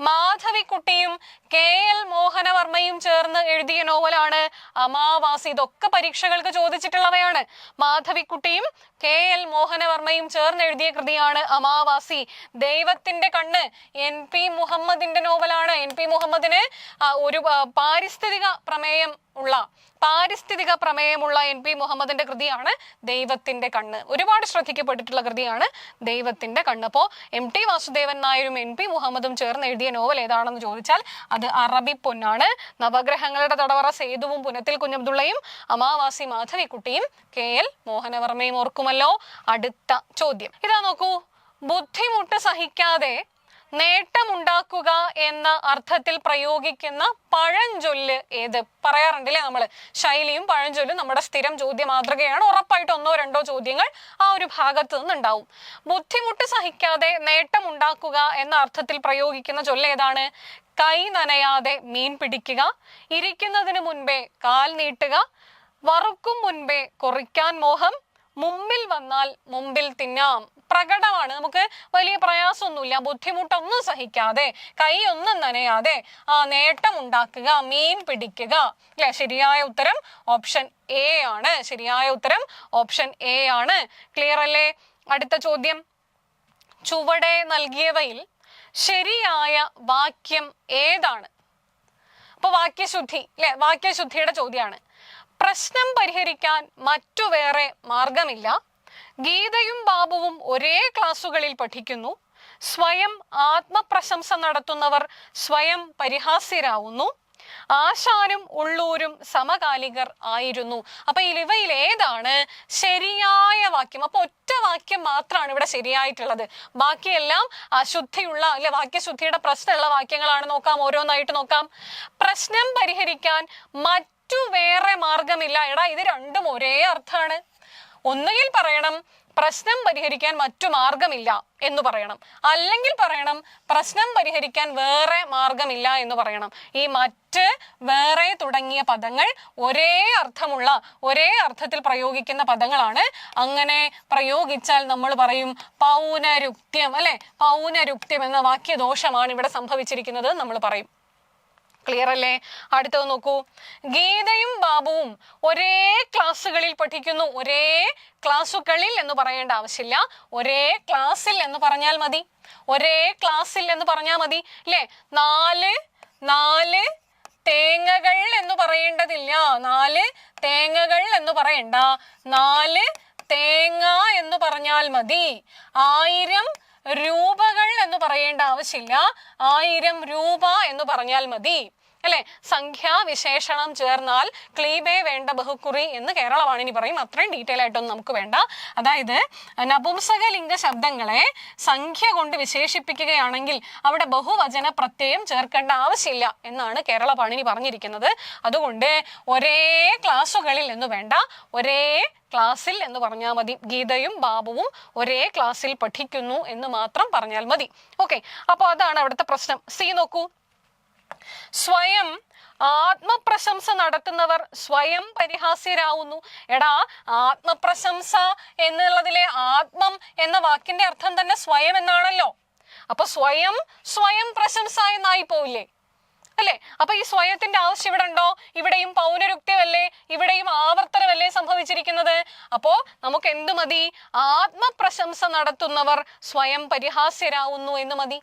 മാധവിക്കുട്ടിയും KL മോഹനവർമ്മയും ചേർന്ന് എഴുതിയ നോവലാണ് അമാവാസി. ഇതൊക്കെ പരീക്ഷകൾക്ക് ചോദിച്ചിട്ടുള്ളവയാണ്. മാധവിക്കുട്ടിയും KL മോഹനവർമ്മയും ചേർന്ന് എഴുതിയ കൃതിയാണ് അമാവാസി. ദൈവത്തിന്റെ കണ്ണ് NP മുഹമ്മദിന്റെ നോവലാണ്. NP മുഹമ്മദിന് ഒരു പാരിസ്ഥിതിക പ്രമേയമുള്ള NP മുഹമ്മദിന്റെ കൃതിയാണ് ദൈവത്തിന്റെ കണ്ണ്. ഒരുപാട് ശ്രദ്ധിക്കപ്പെട്ടിട്ടുള്ള കൃതിയാണ് ദൈവത്തിന്റെ കണ്ണ്. അപ്പോ MT വാസുദേവൻ നായരും NP മുഹമ്മദും ചേർന്ന് എഴുതിയ നോവൽ ഏതാണെന്ന് ചോദിച്ചാൽ അത് അറബിപ്പൊന്നാണ്. നവഗ്രഹങ്ങളുടെ തടവറ സേതുവും പുനത്തിൽ കുഞ്ഞബ്ദുള്ളയും, അമാവാസി മാധവിക്കുട്ടിയും KL മോഹനവർമ്മയും. ഓർക്കുമല്ലോ. അടുത്ത ചോദ്യം ഇതാ നോക്കൂ. ബുദ്ധിമുട്ട് സഹിക്കാതെ നേട്ടമുണ്ടാക്കുക എന്ന അർത്ഥത്തിൽ പ്രയോഗിക്കുന്ന പഴഞ്ചൊല്ല് ഏത്? പറയാറുണ്ടല്ലേ നമ്മള്. ശൈലിയും പഴഞ്ചൊല്ലും നമ്മുടെ സ്ഥിരം ചോദ്യ മാതൃകയാണ്. ഉറപ്പായിട്ട് 1-2 ചോദ്യങ്ങൾ ആ ഒരു ഭാഗത്ത് നിന്നുണ്ടാവും. ബുദ്ധിമുട്ട് സഹിക്കാതെ നേട്ടമുണ്ടാക്കുക എന്ന അർത്ഥത്തിൽ പ്രയോഗിക്കുന്ന ചൊല്ല് ഏതാണ്? കൈ നനയാതെ മീൻ പിടിക്കുക, ഇരിക്കുന്നതിന് മുൻപേ കാൽ നീട്ടുക, വറുക്കും മുൻപേ കുറിക്കാൻ മോഹം, മുമ്പിൽ വന്നാൽ മുമ്പിൽ തിന്നാം. പ്രകടമാണ്. നമുക്ക് വലിയ പ്രയാസമൊന്നുമില്ല. ബുദ്ധിമുട്ടൊന്നും സഹിക്കാതെ, കൈ ഒന്നും നനയാതെ നേട്ടം ഉണ്ടാക്കുക, മീൻ പിടിക്കുക. അല്ലെ, ശരിയായ ഉത്തരം ഓപ്ഷൻ A ആണ്. ശരിയായ ഉത്തരം ഓപ്ഷൻ A ആണ്. ക്ലിയർ അല്ലേ? അടുത്ത ചോദ്യം. ചുവടെ നൽകിയവയിൽ ശരിയായ വാക്യം ഏതാണ്? അപ്പൊ വാക്യശുദ്ധി, അല്ലെ, വാക്യശുദ്ധിയുടെ ചോദ്യമാണ്. പ്രശ്നം പരിഹരിക്കാൻ മറ്റു വേറെ മാർഗമില്ല, ഗീതയും ബാബുവും ഒരേ ക്ലാസുകളിൽ പഠിക്കുന്നു, സ്വയം ആത്മപ്രശംസ നടത്തുന്നവർ സ്വയം പരിഹാസ്യരാവുന്നു, ആശാനും ഉള്ളൂരും സമകാലികർ ആയിരുന്നു. അപ്പൊ ഇവയിൽ ഏതാണ് ശരിയായ വാക്യം? അപ്പൊ ഒറ്റ വാക്യം മാത്രമാണ് ഇവിടെ ശരിയായിട്ടുള്ളത്. ബാക്കിയെല്ലാം അശുദ്ധിയുള്ള, അല്ലെ, വാക്യശുദ്ധിയുടെ പ്രശ്നമുള്ള വാക്യങ്ങളാണ്. നോക്കാം, ഓരോന്നായിട്ട് നോക്കാം. പ്രശ്നം പരിഹരിക്കാൻ മറ്റു വേറെ മാർഗമില്ല. എടാ, ഇത് രണ്ടും ഒരേ അർത്ഥമാണ്. ഒന്നുകിൽ പറയണം പ്രശ്നം പരിഹരിക്കാൻ മറ്റു മാർഗമില്ല എന്ന് പറയണം, അല്ലെങ്കിൽ പറയണം പ്രശ്നം പരിഹരിക്കാൻ വേറെ മാർഗമില്ല എന്ന് പറയണം. ഈ മറ്റ്, വേറെ തുടങ്ങിയ പദങ്ങൾ ഒരേ അർത്ഥമുള്ള, ഒരേ അർത്ഥത്തിൽ പ്രയോഗിക്കുന്ന പദങ്ങളാണ്. അങ്ങനെ പ്രയോഗിച്ചാൽ നമ്മൾ പറയും പൗനരുക്ത്യം, അല്ലെ, പൗനരുക്ത്യം എന്ന വാക്യദോഷമാണ് ഇവിടെ സംഭവിച്ചിരിക്കുന്നത് നമ്മൾ പറയും. ക്ലിയർ അല്ലേ? അടുത്തത് നോക്കൂ. ഗീതയും ബാബുവും ഒരേ ക്ലാസ്സുകളിൽ പഠിക്കുന്നു. ഒരേ ക്ലാസ്സുകളിൽ എന്ന് പറയേണ്ട ആവശ്യമില്ല, ഒരേ ക്ലാസ്സിൽ എന്ന് പറഞ്ഞാൽ മതി. ഒരേ ക്ലാസ്സിൽ എന്ന് പറഞ്ഞാൽ മതി, അല്ലേ? 4 തേങ്ങകൾ എന്ന് പറയേണ്ടതില്ല. 4 തേങ്ങകൾ എന്ന് പറയണ്ട, 4 തേങ്ങ എന്ന് പറഞ്ഞാൽ മതി. 1000 രൂപകൾ എന്ന് പറയേണ്ട ആവശ്യമില്ല, 1000 രൂപ എന്ന് പറഞ്ഞാൽ മതി. അല്ലെ, സംഖ്യാവിശേഷണം ചേർന്നാൽ ക്ലീബേ വേണ്ട ബഹുക്കുറി എന്ന് കേരളവാണിനി പറയും. അത്രയും ഡീറ്റെയിൽ ആയിട്ടൊന്നും നമുക്ക് വേണ്ട. അതായത് നപുംസകലിംഗ ശബ്ദങ്ങളെ സംഖ്യ കൊണ്ട് വിശേഷിപ്പിക്കുകയാണെങ്കിൽ അവിടെ ബഹുവചന പ്രത്യയം ചേർക്കേണ്ട ആവശ്യമില്ല എന്നാണ് കേരളവാണിനി പറഞ്ഞിരിക്കുന്നത്. അതുകൊണ്ട് ഒരേ ക്ലാസ്സുകളിൽ എന്ന് വേണ്ട, ഒരേ ക്ലാസ്സിൽ എന്ന് പറഞ്ഞാൽ മതി. ഗീതയും ബാബുവും ഒരേ ക്ലാസ്സിൽ പഠിക്കുന്നു എന്ന് മാത്രം പറഞ്ഞാൽ മതി. ഓക്കെ, അപ്പൊ അതാണ് അവിടുത്തെ പ്രശ്നം. സി നോക്കൂ. സ്വയം ആത്മപ്രശംസ നടത്തുന്നവർ സ്വയം പരിഹാസ്യരാവുന്നു. എടാ, ആത്മപ്രശംസ എന്നുള്ളതിലെ ആത്മം എന്ന വാക്കിന്റെ അർത്ഥം തന്നെ സ്വയം എന്നാണല്ലോ. അപ്പൊ സ്വയം പ്രശംസ എന്നായി പോവില്ലേ? അല്ലെ? അപ്പൊ ഈ സ്വയത്തിന്റെ ആവശ്യം ഇവിടെ ഉണ്ടോ? ഇവിടെയും പൗനരുക്തമല്ലേ, ഇവിടെയും ആവർത്തനമല്ലേ സംഭവിച്ചിരിക്കുന്നത്. അപ്പോ നമുക്ക് എന്ത് മതി? ആത്മപ്രശംസ നടത്തുന്നവർ സ്വയം പരിഹാസ്യരാവുന്നു എന്ന് മതി,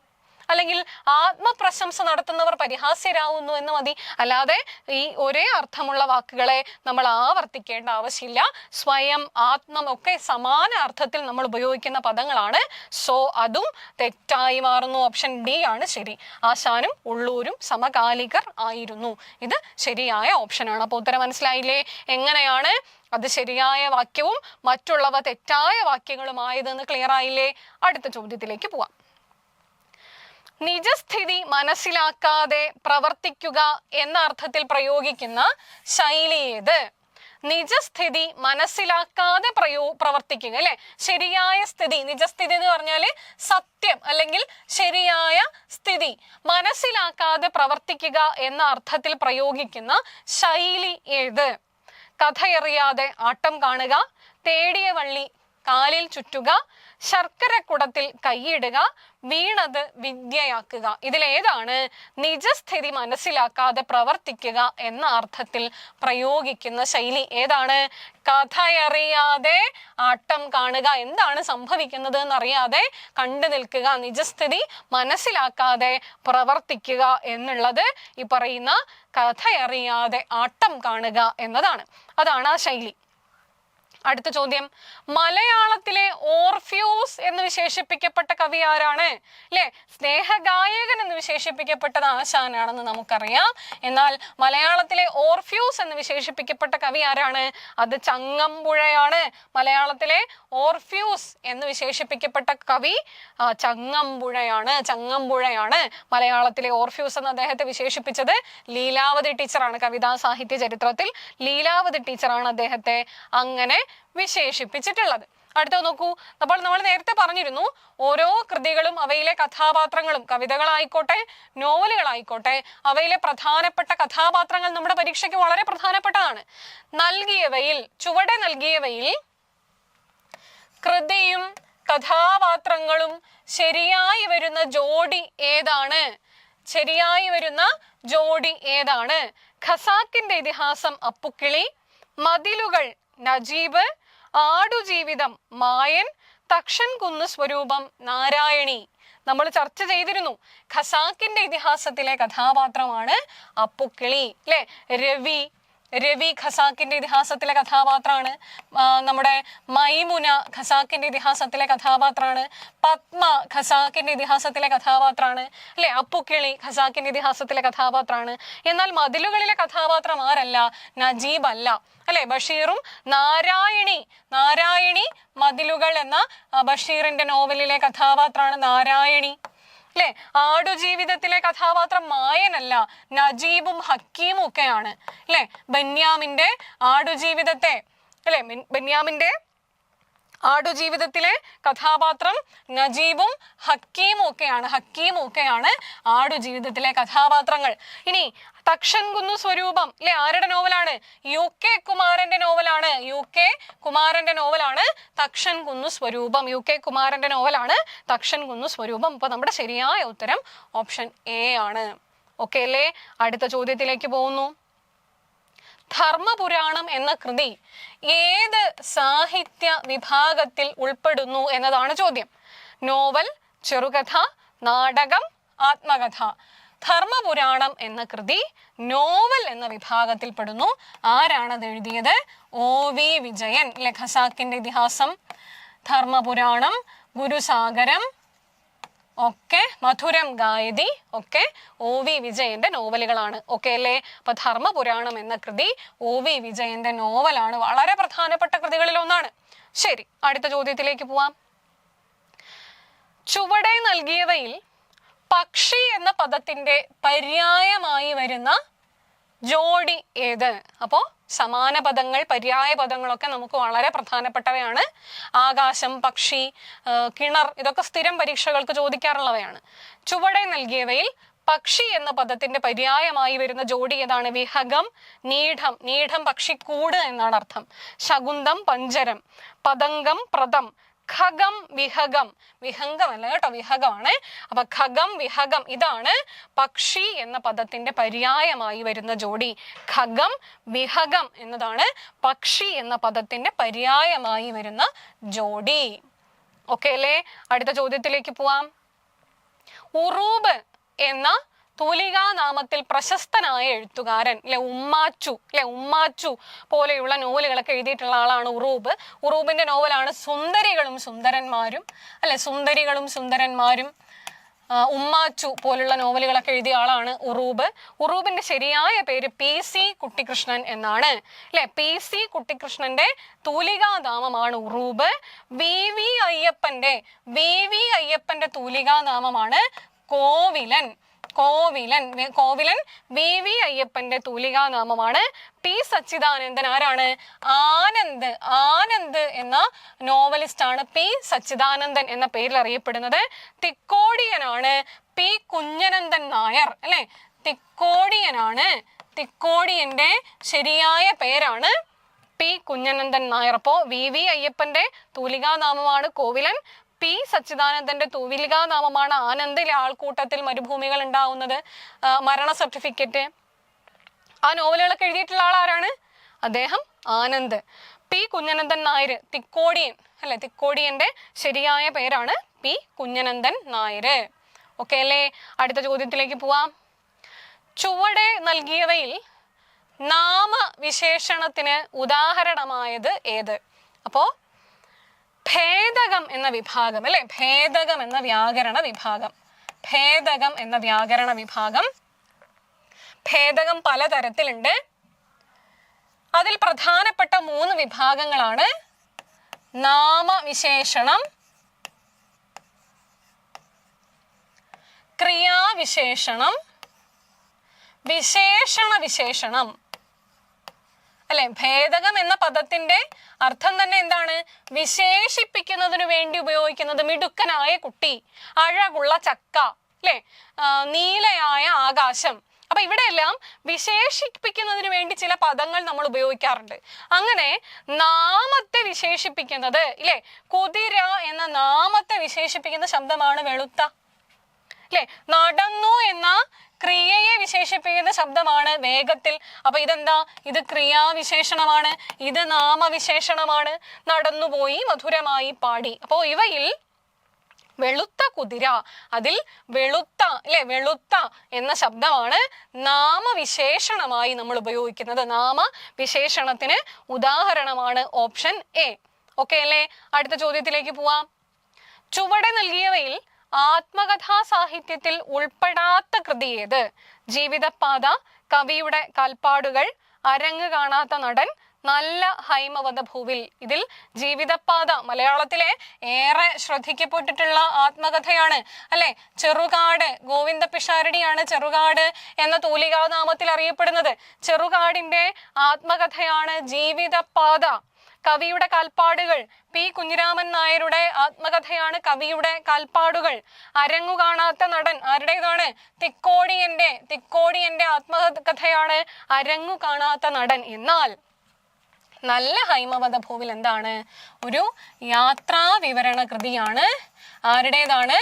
അല്ലെങ്കിൽ ആത്മപ്രശംസ നടത്തുന്നവർ പരിഹാസ്യരാവുന്നു എന്ന് മതി. അല്ലാതെ ഈ ഒരേ അർത്ഥമുള്ള വാക്കുകളെ നമ്മൾ ആവർത്തിക്കേണ്ട ആവശ്യമില്ല. സ്വയം, ആത്മം ഒക്കെ സമാന അർത്ഥത്തിൽ നമ്മൾ ഉപയോഗിക്കുന്ന പദങ്ങളാണ്. സോ അതും തെറ്റായി മാറുന്നു. ഓപ്ഷൻ ഡി ആണ് ശരി. ആശാനും ഉള്ളൂരും സമകാലികർ ആയിരുന്നു. ഇത് ശരിയായ ഓപ്ഷനാണ്. അപ്പോൾ ഉത്തരം മനസ്സിലായില്ലേ? എങ്ങനെയാണ് അത് ശരിയായ വാക്യവും മറ്റുള്ളവ തെറ്റായ വാക്യങ്ങളുമായതെന്ന് ക്ലിയർ ആയില്ലേ? അടുത്ത ചോദ്യത്തിലേക്ക് പോവാം. നിജസ്ഥിതി മനസ്സിലാക്കാതെ പ്രവർത്തിക്കുക എന്ന അർത്ഥത്തിൽ പ്രയോഗിക്കുന്ന ശൈലി ഏത്? നിജസ്ഥിതി മനസ്സിലാക്കാതെ പ്രവർത്തിക്കുക, അല്ലെ? ശരിയായ സ്ഥിതി, നിജസ്ഥിതി എന്ന് പറഞ്ഞാല് സത്യം അല്ലെങ്കിൽ ശരിയായ സ്ഥിതി മനസ്സിലാക്കാതെ പ്രവർത്തിക്കുക എന്ന അർത്ഥത്തിൽ പ്രയോഗിക്കുന്ന ശൈലി ഏത്? കഥയറിയാതെ ആട്ടം കാണുക, തേടിയ വള്ളി കാലിൽ ചുറ്റുക, ശർക്കരക്കുടത്തിൽ കൈയിടുക, വീണത് വിദ്യയാക്കുക. ഇതിലേതാണ് നിജസ്ഥിതി മനസ്സിലാക്കാതെ പ്രവർത്തിക്കുക എന്ന അർത്ഥത്തിൽ പ്രയോഗിക്കുന്ന ശൈലി? ഏതാണ്? കഥയറിയാതെ ആട്ടം കാണുക, എന്താണ് സംഭവിക്കുന്നത് എന്നറിയാതെ കണ്ടു നിൽക്കുക, നിജസ്ഥിതി മനസ്സിലാക്കാതെ പ്രവർത്തിക്കുക എന്നുള്ളത് ഈ പറയുന്ന കഥയറിയാതെ ആട്ടം കാണുക എന്നതാണ്. അതാണ് ആ ശൈലി. അടുത്ത ചോദ്യം, മലയാളത്തിലെ ഓർഫ്യൂസ് എന്ന് വിശേഷിപ്പിക്കപ്പെട്ട കവി ആരാണ്? അല്ലെ, സ്നേഹഗായകൻ എന്ന് വിശേഷിപ്പിക്കപ്പെട്ടത് ആശാനാണെന്ന് നമുക്കറിയാം. എന്നാൽ മലയാളത്തിലെ ഓർഫ്യൂസ് എന്ന് വിശേഷിപ്പിക്കപ്പെട്ട കവി ആരാണ്? അത് ചങ്ങമ്പുഴയാണ്. മലയാളത്തിലെ ഓർഫ്യൂസ് എന്ന് വിശേഷിപ്പിക്കപ്പെട്ട കവി ചങ്ങമ്പുഴയാണ്. മലയാളത്തിലെ ഓർഫ്യൂസ് എന്ന് അദ്ദേഹത്തെ വിശേഷിപ്പിച്ചത് ലീലാവതി ടീച്ചറാണ്. കവിതാ സാഹിത്യ ചരിത്രത്തിൽ ലീലാവതി ടീച്ചറാണ് അദ്ദേഹത്തെ അങ്ങനെ വിശേഷിപ്പിച്ചിട്ടുള്ളത്. അടുത്ത നോക്കൂ, അപ്പോൾ നമ്മൾ നേരത്തെ പറഞ്ഞിരുന്നു ഓരോ കൃതികളും അവയിലെ കഥാപാത്രങ്ങളും, കവിതകളായിക്കോട്ടെ നോവലുകളായിക്കോട്ടെ, അവയിലെ പ്രധാനപ്പെട്ട കഥാപാത്രങ്ങൾ നമ്മുടെ പരീക്ഷയ്ക്ക് വളരെ പ്രധാനപ്പെട്ടതാണ്. ചുവടെ നൽകിയവയിൽ കൃതിയും കഥാപാത്രങ്ങളും ശരിയായി വരുന്ന ജോഡി ഏതാണ്? ഖസാക്കിന്റെ ഇതിഹാസം അപ്പുക്കിളി, മതിലുകൾ നജീബ്, ആടുജീവിതം മായൻ, തക്ഷൻ കുന്ന് സ്വരൂപം നാരായണി. നമ്മൾ ചർച്ച ചെയ്തിരുന്നു. ഖസാക്കിന്റെ ഇതിഹാസത്തിലെ കഥാപാത്രമാണ് അപ്പുക്കിളി, അല്ലെ? രവി ഖസാക്കിന്റെ ഇതിഹാസത്തിലെ കഥാപാത്രമാണ്. നമ്മുടെ മൈമുന ഖസാക്കിന്റെ ഇതിഹാസത്തിലെ കഥാപാത്രമാണ്. പത്മ ഖസാക്കിന്റെ ഇതിഹാസത്തിലെ കഥാപാത്രമാണ്, അല്ലെ? അപ്പുക്കിളി ഖസാക്കിന്റെ ഇതിഹാസത്തിലെ കഥാപാത്രമാണ്. എന്നാൽ മതിലുകളിലെ കഥാപാത്രം ആരല്ല? നജീബ് അല്ല, അല്ലെ? ബഷീറും നാരായണി മതിലുകൾ എന്ന ബഷീറിന്റെ നോവലിലെ കഥാപാത്രമാണ് നാരായണി, അല്ലെ? ആടുജീവിതത്തിലെ കഥാപാത്രം മായനല്ല, നജീബും ഹക്കീമും ഒക്കെയാണ്, അല്ലെ? ബെന്യാമിന്റെ ആടുജീവിതത്തിലെ കഥാപാത്രം നജീബും ഹക്കീമും ഒക്കെയാണ് ആടുജീവിതത്തിലെ കഥാപാത്രങ്ങൾ. ഇനി തക്ഷൻ കുന്നു സ്വരൂപം, അല്ലെ? ആരുടെ നോവലാണ്? UK കുമാരന്റെ നോവലാണ് തക്ഷൻ കുന്നു സ്വരൂപം. അപ്പൊ നമ്മുടെ ശരിയായ ഉത്തരം ഓപ്ഷൻ A ആണ്. ഓക്കെ അല്ലേ? അടുത്ത ചോദ്യത്തിലേക്ക് പോകുന്നു. ധർമ്മപുരാണം എന്ന കൃതി ഏത് സാഹിത്യ വിഭാഗത്തിൽ ഉൾപ്പെടുന്നു എന്നതാണ് ചോദ്യം. നോവൽ, ചെറുകഥ, നാടകം, ആത്മകഥ. ധർമ്മപുരാണം എന്ന കൃതി നോവൽ എന്ന വിഭാഗത്തിൽ പെടുന്നു. ആരാണത് എഴുതിയത്? OV വിജയൻ, അല്ലെ? ഖസാക്കിന്റെ ഇതിഹാസം, ധർമ്മപുരാണം, ഗുരുസാഗരം ഒക്കെ, മധുരം ഗായതി ഒക്കെ OV വിജയന്റെ നോവലുകളാണ്. ഓക്കെ അല്ലേ? അപ്പൊ ധർമ്മപുരാണം എന്ന കൃതി OV വിജയന്റെ നോവലാണ്. വളരെ പ്രധാനപ്പെട്ട കൃതികളിൽ ഒന്നാണ്. ശരി, അടുത്ത ചോദ്യത്തിലേക്ക് പോവാം. ചുവടെ നൽകിയവയിൽ പക്ഷി എന്ന പദത്തിന്റെ പര്യായമായി വരുന്ന ജോഡി ഏത്? അപ്പോ സമാന പദങ്ങൾ, പര്യായ പദങ്ങളൊക്കെ നമുക്ക് വളരെ പ്രധാനപ്പെട്ടവയാണ്. ആകാശം, പക്ഷി, കിണർ, ഇതൊക്കെ സ്ഥിരം പരീക്ഷകൾക്ക് ചോദിക്കാറുള്ളവയാണ്. ചുവടെ നൽകിയവയിൽ പക്ഷി എന്ന പദത്തിന്റെ പര്യായമായി വരുന്ന ജോഡി ഏതാണ്? വിഹഗം, നീഢം പക്ഷിക്കൂട് എന്നാണ് അർത്ഥം. ശകുന്തം, പഞ്ചരം, പതംഗം, പ്രതം, ഖഗം, വിഹഗം. വിഹംഗമല്ല കേട്ടോ, വിഹഗമാണ്. അപ്പൊ ഖഗം, വിഹഗം ഇതാണ് പക്ഷി എന്ന പദത്തിന്റെ പര്യായമായി വരുന്ന ജോഡി. ഖഗം, വിഹഗം എന്നതാണ് പക്ഷി എന്ന പദത്തിന്റെ പര്യായമായി വരുന്ന ജോഡി. ഓക്കെ അല്ലേ? അടുത്ത ചോദ്യത്തിലേക്ക് പോവാം. ഉറൂബ് എന്ന തൂലികാനാമത്തിൽ പ്രശസ്തനായ എഴുത്തുകാരൻ, അല്ലെ? ഉമ്മാച്ചു പോലെയുള്ള നോവലുകളൊക്കെ എഴുതിയിട്ടുള്ള ആളാണ് ഉറൂബ്. ഉറൂബിന്റെ നോവലാണ് സുന്ദരികളും സുന്ദരന്മാരും, അല്ലെ? സുന്ദരികളും സുന്ദരന്മാരും, ഉമ്മാച്ചു പോലുള്ള നോവലുകളൊക്കെ എഴുതിയ ആളാണ് ഉറൂബ്. ഉറൂബിന്റെ ശരിയായ പേര് PC കുട്ടിക്കൃഷ്ണൻ എന്നാണ്, അല്ലെ? PC കുട്ടിക്കൃഷ്ണന്റെ തൂലികാനാമമാണ് ഉറൂബ്. VV അയ്യപ്പന്റെ തൂലികാനാമമാണ് കോവിലൻ. കോവിലൻ കോവിലൻ വി അയ്യപ്പന്റെ തൂലികാനാമമാണ്. പി സച്ചിദാനന്ദൻ ആരാണ്? ആനന്ദ്. ആനന്ദ് എന്ന നോവലിസ്റ്റ് ആണ് പി സച്ചിദാനന്ദൻ എന്ന പേരിൽ അറിയപ്പെടുന്നത്. തിക്കോടിയനാണ് പി കുഞ്ഞനന്ദൻ നായർ. അല്ലെ, തിക്കോടിയനാണ്. തിക്കോടിയന്റെ ശരിയായ പേരാണ് പി കുഞ്ഞനന്ദൻ നായർ. അപ്പോ വി അയ്യപ്പന്റെ തൂലികാനാമമാണ് കോവിലൻ, പി സച്ചിദാനന്ദന്റെ തൂലികാനാമമാണ് ആനന്ദിലെ ആൾക്കൂട്ടത്തിൽ മരുഭൂമികൾ ഉണ്ടാവുന്നത്, മരണ സർട്ടിഫിക്കറ്റ്. ആ നോവലുകളൊക്കെ എഴുതിയിട്ടുള്ള ആളാരാണ്? അദ്ദേഹം ആനന്ദ്. പി കുഞ്ഞനന്ദൻ നായർ തിക്കോടിയൻ. അല്ലെ, തിക്കോടിയന്റെ ശരിയായ പേരാണ് പി കുഞ്ഞനന്ദൻ നായർ. ഓക്കെ അല്ലേ? അടുത്ത ചോദ്യത്തിലേക്ക് പോവാം. ചുവടെ നൽകിയവയിൽ നാമവിശേഷണത്തിന് ഉദാഹരണമായത് ഏത്? അപ്പോ ഭേദകം എന്ന വിഭാഗം, അല്ലെ, ഭേദകം എന്ന വ്യാകരണ വിഭാഗം. ഭേദകം എന്ന വ്യാകരണ വിഭാഗം. ഭേദകം പലതരത്തിലുണ്ട്. അതിൽ പ്രധാനപ്പെട്ട 3 വിഭാഗങ്ങളാണ് നാമവിശേഷണം, ക്രിയാവിശേഷണം, വിശേഷണ വിശേഷണം. അല്ലെ, ഭേദകം എന്ന പദത്തിന്റെ അർത്ഥം തന്നെ എന്താണ്? വിശേഷിപ്പിക്കുന്നതിന് വേണ്ടി ഉപയോഗിക്കുന്നത്. മിടുക്കനായ കുട്ടി, അഴകുള്ള ചക്ക, അല്ലെ, നീലയായ ആകാശം. അപ്പൊ ഇവിടെയെല്ലാം വിശേഷിപ്പിക്കുന്നതിന് വേണ്ടി ചില പദങ്ങൾ നമ്മൾ ഉപയോഗിക്കാറുണ്ട്. അങ്ങനെ നാമത്തെ വിശേഷിപ്പിക്കുന്നത്, ഇല്ലേ, കുതിര എന്ന നാമത്തെ വിശേഷിപ്പിക്കുന്ന ശബ്ദമാണ് വെളുത്ത. അല്ലെ, നടന്നു എന്ന ക്രിയയെ വിശേഷിപ്പിക്കുന്ന ശബ്ദമാണ് വേഗത്തിൽ. അപ്പൊ ഇതെന്താ? ഇത് ക്രിയാവിശേഷണമാണ്, ഇത് നാമവിശേഷണമാണ്. നടന്നുപോയി, മധുരമായി പാടി. അപ്പോ ഇവയിൽ വെളുത്ത കുതിര, അതിൽ വെളുത്ത, അല്ലെ, വെളുത്ത എന്ന ശബ്ദമാണ് നാമവിശേഷണമായി നമ്മൾ ഉപയോഗിക്കുന്നത്. നാമവിശേഷണത്തിന് ഉദാഹരണമാണ് ഓപ്ഷൻ എ. ഓക്കെ അല്ലേ? അടുത്ത ചോദ്യത്തിലേക്ക് പോവാം. ചുവടെ നൽകിയവയിൽ ആത്മകഥാ സാഹിത്യത്തിൽ ഉൾപ്പെടാത്ത കൃതി ഏത്? ജീവിതപാത, കവിയുടെ കാൽപ്പാടുകൾ, അരങ്ങ് കാണാത്ത നടൻ, നല്ല ഹൈമവത ഭൂവിൽ. ഇതിൽ ജീവിതപാത മലയാളത്തിലെ ഏറെ ശ്രദ്ധിക്കപ്പെട്ടിട്ടുള്ള ആത്മകഥയാണ്. അല്ലെ, ചെറുകാട്, ഗോവിന്ദ പിഷാരടിയാണ് ചെറുകാട് എന്ന തൂലികാനാമത്തിൽ അറിയപ്പെടുന്നത്. ചെറുകാടിന്റെ ആത്മകഥയാണ് ജീവിതപാത. കവിയുടെ കാൽപ്പാടുകൾ, പി കുഞ്ഞിരാമൻ നായരുടെ ആത്മകഥയാണ് കവിയുടെ കാൽപ്പാടുകൾ. അരങ്ങു കാണാത്ത നടൻ ആരുടേതാണ്? തിക്കോടിയന്റെ ആത്മകഥയാണ് അരങ്ങു കാണാത്ത നടൻ. എന്നാൽ നല്ല ഹൈമവത ഭൂവിൽ എന്താണ്? ഒരു യാത്രാ വിവരണ കൃതിയാണ്. ആരുടേതാണ്?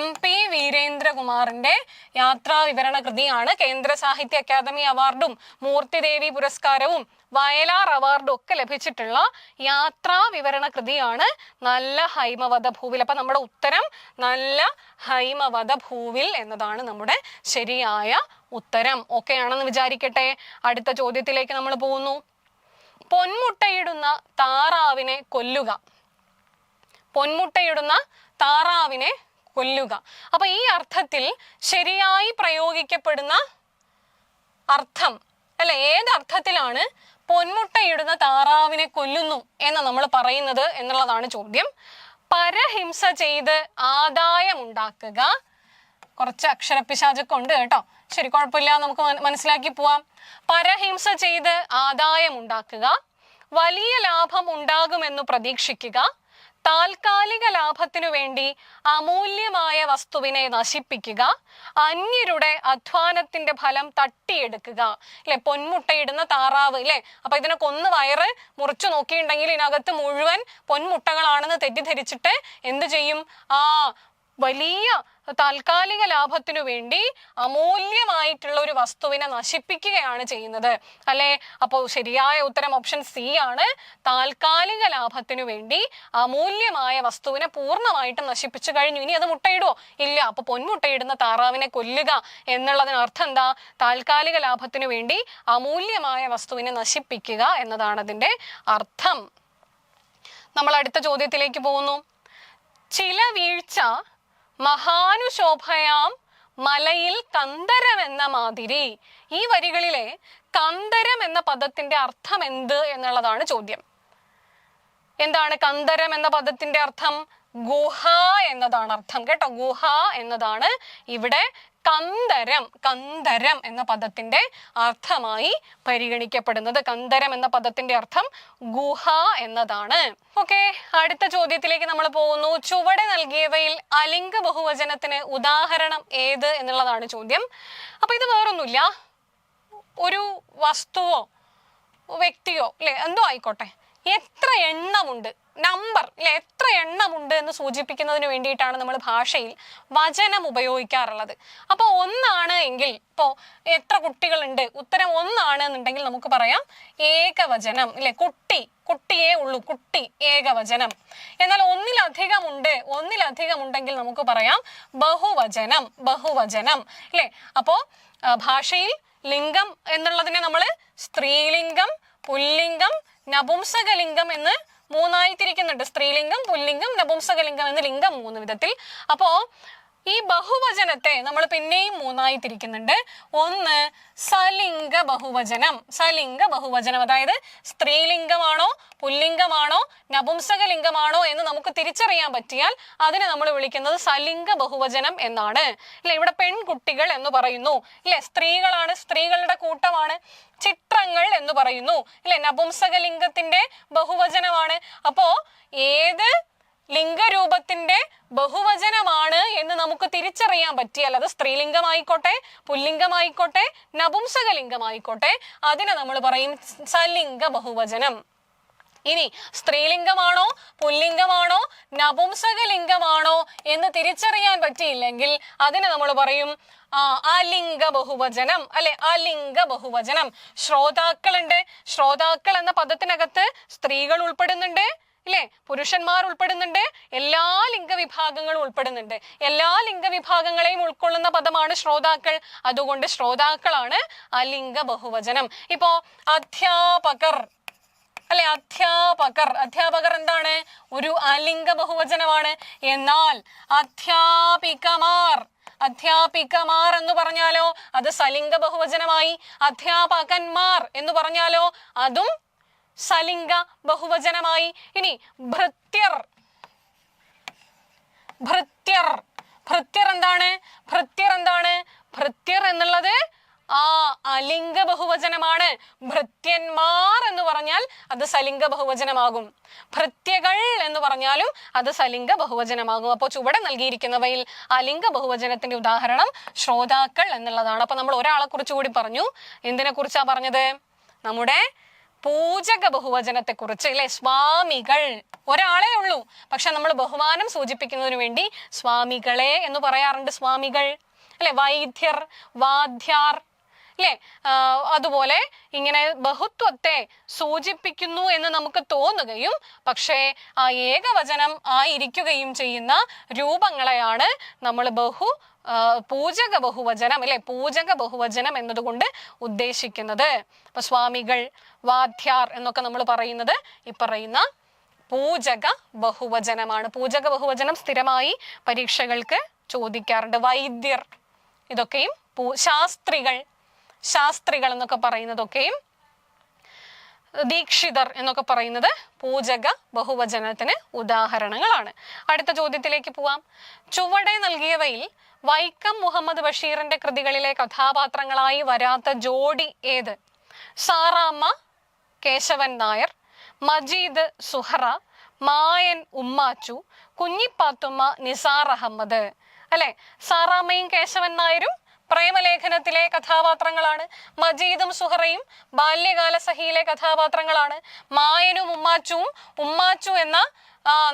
MP വീരേന്ദ്രകുമാറിന്റെ യാത്രാ വിവരണ കൃതിയാണ്. കേന്ദ്ര സാഹിത്യ അക്കാദമി അവാർഡും മൂർത്തിദേവി പുരസ്കാരവും വയലാർ അവാർഡും ഒക്കെ ലഭിച്ചിട്ടുള്ള യാത്രാ വിവരണ കൃതിയാണ് നല്ല ഹൈമവത ഭൂവിൽ. അപ്പൊ നമ്മുടെ ഉത്തരം നല്ല ഹൈമവത ഭൂവിൽ എന്നതാണ് നമ്മുടെ ശരിയായ ഉത്തരം. ഓക്കെ ആണെന്ന് വിചാരിക്കട്ടെ. അടുത്ത ചോദ്യത്തിലേക്ക് നമ്മൾ പോകുന്നു. പൊന്മുട്ടയിടുന്ന താറാവിനെ കൊല്ലുക. പൊന്മുട്ടയിടുന്ന താറാവിനെ കൊല്ലുക. അപ്പൊ ഈ അർത്ഥത്തിൽ ശരിയായി പ്രയോഗിക്കപ്പെടുന്ന അർത്ഥം, അല്ലെ, ഏത് അർത്ഥത്തിലാണ് പൊന്മുട്ടയിടുന്ന താറാവിനെ കൊല്ലുന്നു എന്ന് നമ്മൾ പറയുന്നത് എന്നുള്ളതാണ് ചോദ്യം. പരഹിംസ ചെയ്ത് ആദായമുണ്ടാക്കുക. കുറച്ച് അക്ഷരപ്പിശാചൊക്കെ ഉണ്ട് കേട്ടോ. ശരി, കുഴപ്പമില്ല, നമുക്ക് മനസ്സിലാക്കി പോവാം. പരഹിംസ ചെയ്ത് ആദായമുണ്ടാക്കുക, വലിയ ലാഭം ഉണ്ടാകുമെന്ന് പ്രതീക്ഷിക്കുക, താൽക്കാലിക ലാഭത്തിനു വേണ്ടി അമൂല്യമായ വസ്തുവിനെ നശിപ്പിക്കുക, അന്യരുടെ അധ്വാനത്തിന്റെ ഫലം തട്ടിയെടുക്കുക. അല്ലെ, പൊന്മുട്ടയിടുന്ന താറാവ്, അല്ലെ. അപ്പൊ ഇതിനെ കൊന്ന് വയറ് മുറിച്ചു നോക്കിയിട്ടുണ്ടെങ്കിൽ ഇതിനകത്ത് മുഴുവൻ പൊന്മുട്ടകളാണെന്ന് തെറ്റിദ്ധരിച്ചിട്ട് എന്ത് ചെയ്യും? വലിയ താൽക്കാലിക ലാഭത്തിനു വേണ്ടി അമൂല്യമായിട്ടുള്ള ഒരു വസ്തുവിനെ നശിപ്പിക്കുകയാണ് ചെയ്യുന്നത്, അല്ലെ. അപ്പോൾ ശരിയായ ഉത്തരം ഓപ്ഷൻ സി ആണ്. താൽക്കാലിക ലാഭത്തിനു വേണ്ടി അമൂല്യമായ വസ്തുവിനെ പൂർണ്ണമായിട്ടും നശിപ്പിച്ചു കഴിഞ്ഞു. ഇനി അത് മുട്ടയിടുവോ? ഇല്ല. അപ്പൊ പൊന്മുട്ടയിടുന്ന താറാവിനെ കൊല്ലുക എന്നുള്ളതിന് അർത്ഥം എന്താ? താൽക്കാലിക ലാഭത്തിനു വേണ്ടി അമൂല്യമായ വസ്തുവിനെ നശിപ്പിക്കുക എന്നതാണ് അതിന്റെ അർത്ഥം. നമ്മൾ അടുത്ത ചോദ്യത്തിലേക്ക് പോകുന്നു. ചില വീഴ്ച മഹാനുശോഭയാം മലയിൽ കന്ദരം എന്ന മാതിരി. ഈ വരികളിലെ കന്ദരം എന്ന പദത്തിന്റെ അർത്ഥം എന്ത് എന്നുള്ളതാണ് ചോദ്യം. എന്താണ് കന്ദരം എന്ന പദത്തിന്റെ അർത്ഥം? ഗുഹ എന്നതാണ് അർത്ഥം കേട്ടോ. ഗുഹ എന്നതാണ് ഇവിടെ കന്ദരം, കന്ദരം എന്ന പദത്തിന്റെ അർത്ഥമായി പരിഗണിക്കപ്പെടുന്നത്. കന്ദരം എന്ന പദത്തിന്റെ അർത്ഥം ഗുഹ എന്നതാണ്. ഓക്കെ, അടുത്ത ചോദ്യത്തിലേക്ക് നമ്മൾ പോകുന്നു. ചുവടെ നൽകിയവയിൽ അലിംഗ ബഹുവചനത്തിന് ഉദാഹരണം ഏത് എന്നുള്ളതാണ് ചോദ്യം. അപ്പൊ ഇത് വേറൊന്നുമില്ല, ഒരു വസ്തുവോ വ്യക്തിയോ അല്ലെ എന്തോ ആയിക്കോട്ടെ, എത്ര എണ്ണമുണ്ട്, നമ്പർ അല്ലെ, എത്ര എണ്ണമുണ്ട് എന്ന് സൂചിപ്പിക്കുന്നതിന് വേണ്ടിയിട്ടാണ് നമ്മൾ ഭാഷയിൽ വചനം ഉപയോഗിക്കാറുള്ളത്. അപ്പൊ ഒന്നാണ് എങ്കിൽ, ഇപ്പോ എത്ര കുട്ടികളുണ്ട്, ഉത്തരം ഒന്നാണ് എന്നുണ്ടെങ്കിൽ നമുക്ക് പറയാം ഏകവചനം അല്ലെ. കുട്ടി, കുട്ടിയേ ഉള്ളൂ, കുട്ടി, ഏകവചനം. എന്നാൽ ഒന്നിലധികം ഉണ്ടെങ്കിൽ നമുക്ക് പറയാം ബഹുവചനം, ബഹുവചനം അല്ലെ. അപ്പോ ഭാഷയിൽ ലിംഗം എന്നുള്ളതിനെ നമ്മൾ സ്ത്രീലിംഗം, പുല്ലിംഗം, നപുംസകലിംഗം എന്ന് മൂന്നായി തിരിക്കുന്നുണ്ട്. സ്ത്രീലിംഗം, പുല്ലിംഗം, നപുംസകലിംഗം എന്ന് ലിംഗം 3 വിധത്തിൽ. അപ്പോ ഈ ബഹുവചനത്തെ നമ്മൾ പിന്നെയും മൂന്നായി തിരിക്കുന്നുണ്ട്. ഒന്ന് സലിംഗ ബഹുവചനം, സലിംഗ ബഹുവചനം, അതായത് സ്ത്രീലിംഗമാണോ പുല്ലിംഗമാണോ നപുംസകലിംഗമാണോ എന്ന് നമുക്ക് തിരിച്ചറിയാൻ പറ്റിയാൽ അതിനെ നമ്മൾ വിളിക്കുന്നത് സലിംഗ ബഹുവചനം എന്നാണ്. ഇല്ല, ഇവിടെ പെൺകുട്ടികൾ എന്ന് പറയുന്നു, ഇല്ലേ, സ്ത്രീകളാണ്, സ്ത്രീകളുടെ കൂട്ടമാണ്. ചിത്രങ്ങൾ എന്ന് പറയുന്നു, ഇല്ലേ, നപുംസകലിംഗത്തിന്റെ ബഹുവചനമാണ്. അപ്പോ ഏത് ലിംഗരൂപത്തിന്റെ ബഹുവചനമാണ് എന്ന് നമുക്ക് തിരിച്ചറിയാൻ പറ്റിയാൽ, അത് സ്ത്രീലിംഗമായിക്കോട്ടെ പുല്ലിംഗമായിക്കോട്ടെ നപുംസകലിംഗമായിക്കോട്ടെ, അതിനെ നമ്മൾ പറയും സലിംഗ ബഹുവചനം. ഇനി സ്ത്രീലിംഗമാണോ പുല്ലിംഗമാണോ നപുംസകലിംഗമാണോ എന്ന് തിരിച്ചറിയാൻ പറ്റിയില്ലെങ്കിൽ അതിനെ നമ്മൾ പറയും അലിംഗ ബഹുവചനം അല്ലെ, അലിംഗ ബഹുവചനം. ശ്രോതാക്കളുണ്ട്, ശ്രോതാക്കൾ എന്ന പദത്തിനകത്ത് സ്ത്രീകൾ ഉൾപ്പെടുന്നുണ്ട്, ഇല്ലേ, പുരുഷന്മാർ ഉൾപ്പെടുന്നുണ്ട്, എല്ലാ ലിംഗവിഭാഗങ്ങളും ഉൾപ്പെടുന്നുണ്ട്. എല്ലാ ലിംഗവിഭാഗങ്ങളെയും ഉൾക്കൊള്ളുന്ന പദമാണ് ശ്രോതാക്കൾ. അതുകൊണ്ട് ശ്രോതാക്കളാണ് അലിംഗ ബഹുവചനം. ഇപ്പോ അധ്യാപകർ അല്ലെ, അധ്യാപകർ, അധ്യാപകർ എന്താണ്, ഒരു അലിംഗ ബഹുവചനമാണ്. എന്നാൽ അധ്യാപികമാർ, അധ്യാപികമാർ എന്ന് പറഞ്ഞാലോ അത് സലിംഗ ബഹുവചനമായി. അധ്യാപകന്മാർ എന്ന് പറഞ്ഞാലോ അതും സലിംഗ ബഹുവചനമായി. ഇനി ഭൃത്യർ, ഭൃത്യർ, ഭൃത്യർ എന്താണ്, ഭൃത്യർ എന്താണ്, ഭൃത്യർ എന്നുള്ളത് അലിംഗ ബഹുവചനമാണ്. ഭൃത്യന്മാർ എന്ന് പറഞ്ഞാൽ അത് സലിംഗ ബഹുവചനമാകും. ഭൃത്യകൾ എന്ന് പറഞ്ഞാലും അത് സലിംഗ ബഹുവചനമാകും. അപ്പോൾ ചുവടെ നൽകിയിരിക്കുന്നവയിൽ അലിംഗ ബഹുവചനത്തിന്റെ ഉദാഹരണം ശ്രോതാക്കൾ എന്നുള്ളതാണ്. അപ്പൊ നമ്മൾ ഒരാളെ കുറിച്ച് കൂടി പറഞ്ഞു. എന്തിനെ കുറിച്ചാ പറഞ്ഞത്? നമ്മുടെ പൂജക ബഹുവചനത്തെ കുറിച്ച് അല്ലെ. സ്വാമികൾ ഒരാളെ ഉള്ളൂ, പക്ഷെ നമ്മൾ ബഹുമാനം സൂചിപ്പിക്കുന്നതിന് വേണ്ടി സ്വാമികളെ എന്ന് പറയാറുണ്ട്. സ്വാമികൾ അല്ലെ. വൈദ്യർ, വാദ്യാർ അല്ലെ. അതുപോലെ ഇങ്ങനെ ബഹുത്വത്തെ സൂചിപ്പിക്കുന്നു എന്ന് നമുക്ക് തോന്നുകയും പക്ഷേ ആ ഏകവചനം ആയിരിക്കുകയും ചെയ്യുന്ന രൂപങ്ങളെയാണ് നമ്മൾ പൂജക ബഹുവചനം അല്ലെ, പൂജക ബഹുവചനം എന്നതുകൊണ്ട് ഉദ്ദേശിക്കുന്നത്. അപ്പൊ സ്വാമികൾ, വാദ്യാർ എന്നൊക്കെ നമ്മൾ പറയുന്നത് ഈ പറയുന്ന പൂജക ബഹുവചനമാണ്. പൂജക ബഹുവചനം സ്ഥിരമായി പരീക്ഷകൾക്ക് ചോദിക്കാറുണ്ട്. വൈദ്യർ ഇതൊക്കെയും, ശാസ്ത്രികൾ, ശാസ്ത്രികൾ എന്നൊക്കെ പറയുന്നതൊക്കെയും, ദീക്ഷിതർ എന്നൊക്കെ പറയുന്നത് പൂജക ബഹുവചനത്തിന് ഉദാഹരണങ്ങളാണ്. അടുത്ത ചോദ്യത്തിലേക്ക് പോവാം. ചുവടെ നൽകിയവയിൽ വൈക്കം മുഹമ്മദ് ബഷീറിന്റെ കൃതികളിലെ കഥാപാത്രങ്ങളായി വരാത്ത ജോഡി ഏത്? സാറാമ്മ കേശവൻ നായർ, മജീദ് സുഹറ, മായൻ ഉമ്മാച്ചു, കുഞ്ഞിപ്പാത്തുമ്മ നിസാർ അഹമ്മദ് അല്ലെ. സാറാമ്മയും കേശവൻ നായരും പ്രേമലേഖനത്തിലെ കഥാപാത്രങ്ങളാണ്. മജീദും സുഹറയും ബാല്യകാല സഹിയിലെ കഥാപാത്രങ്ങളാണ്. മായനും ഉമ്മാച്ചുവും, ഉമ്മാച്ചു എന്ന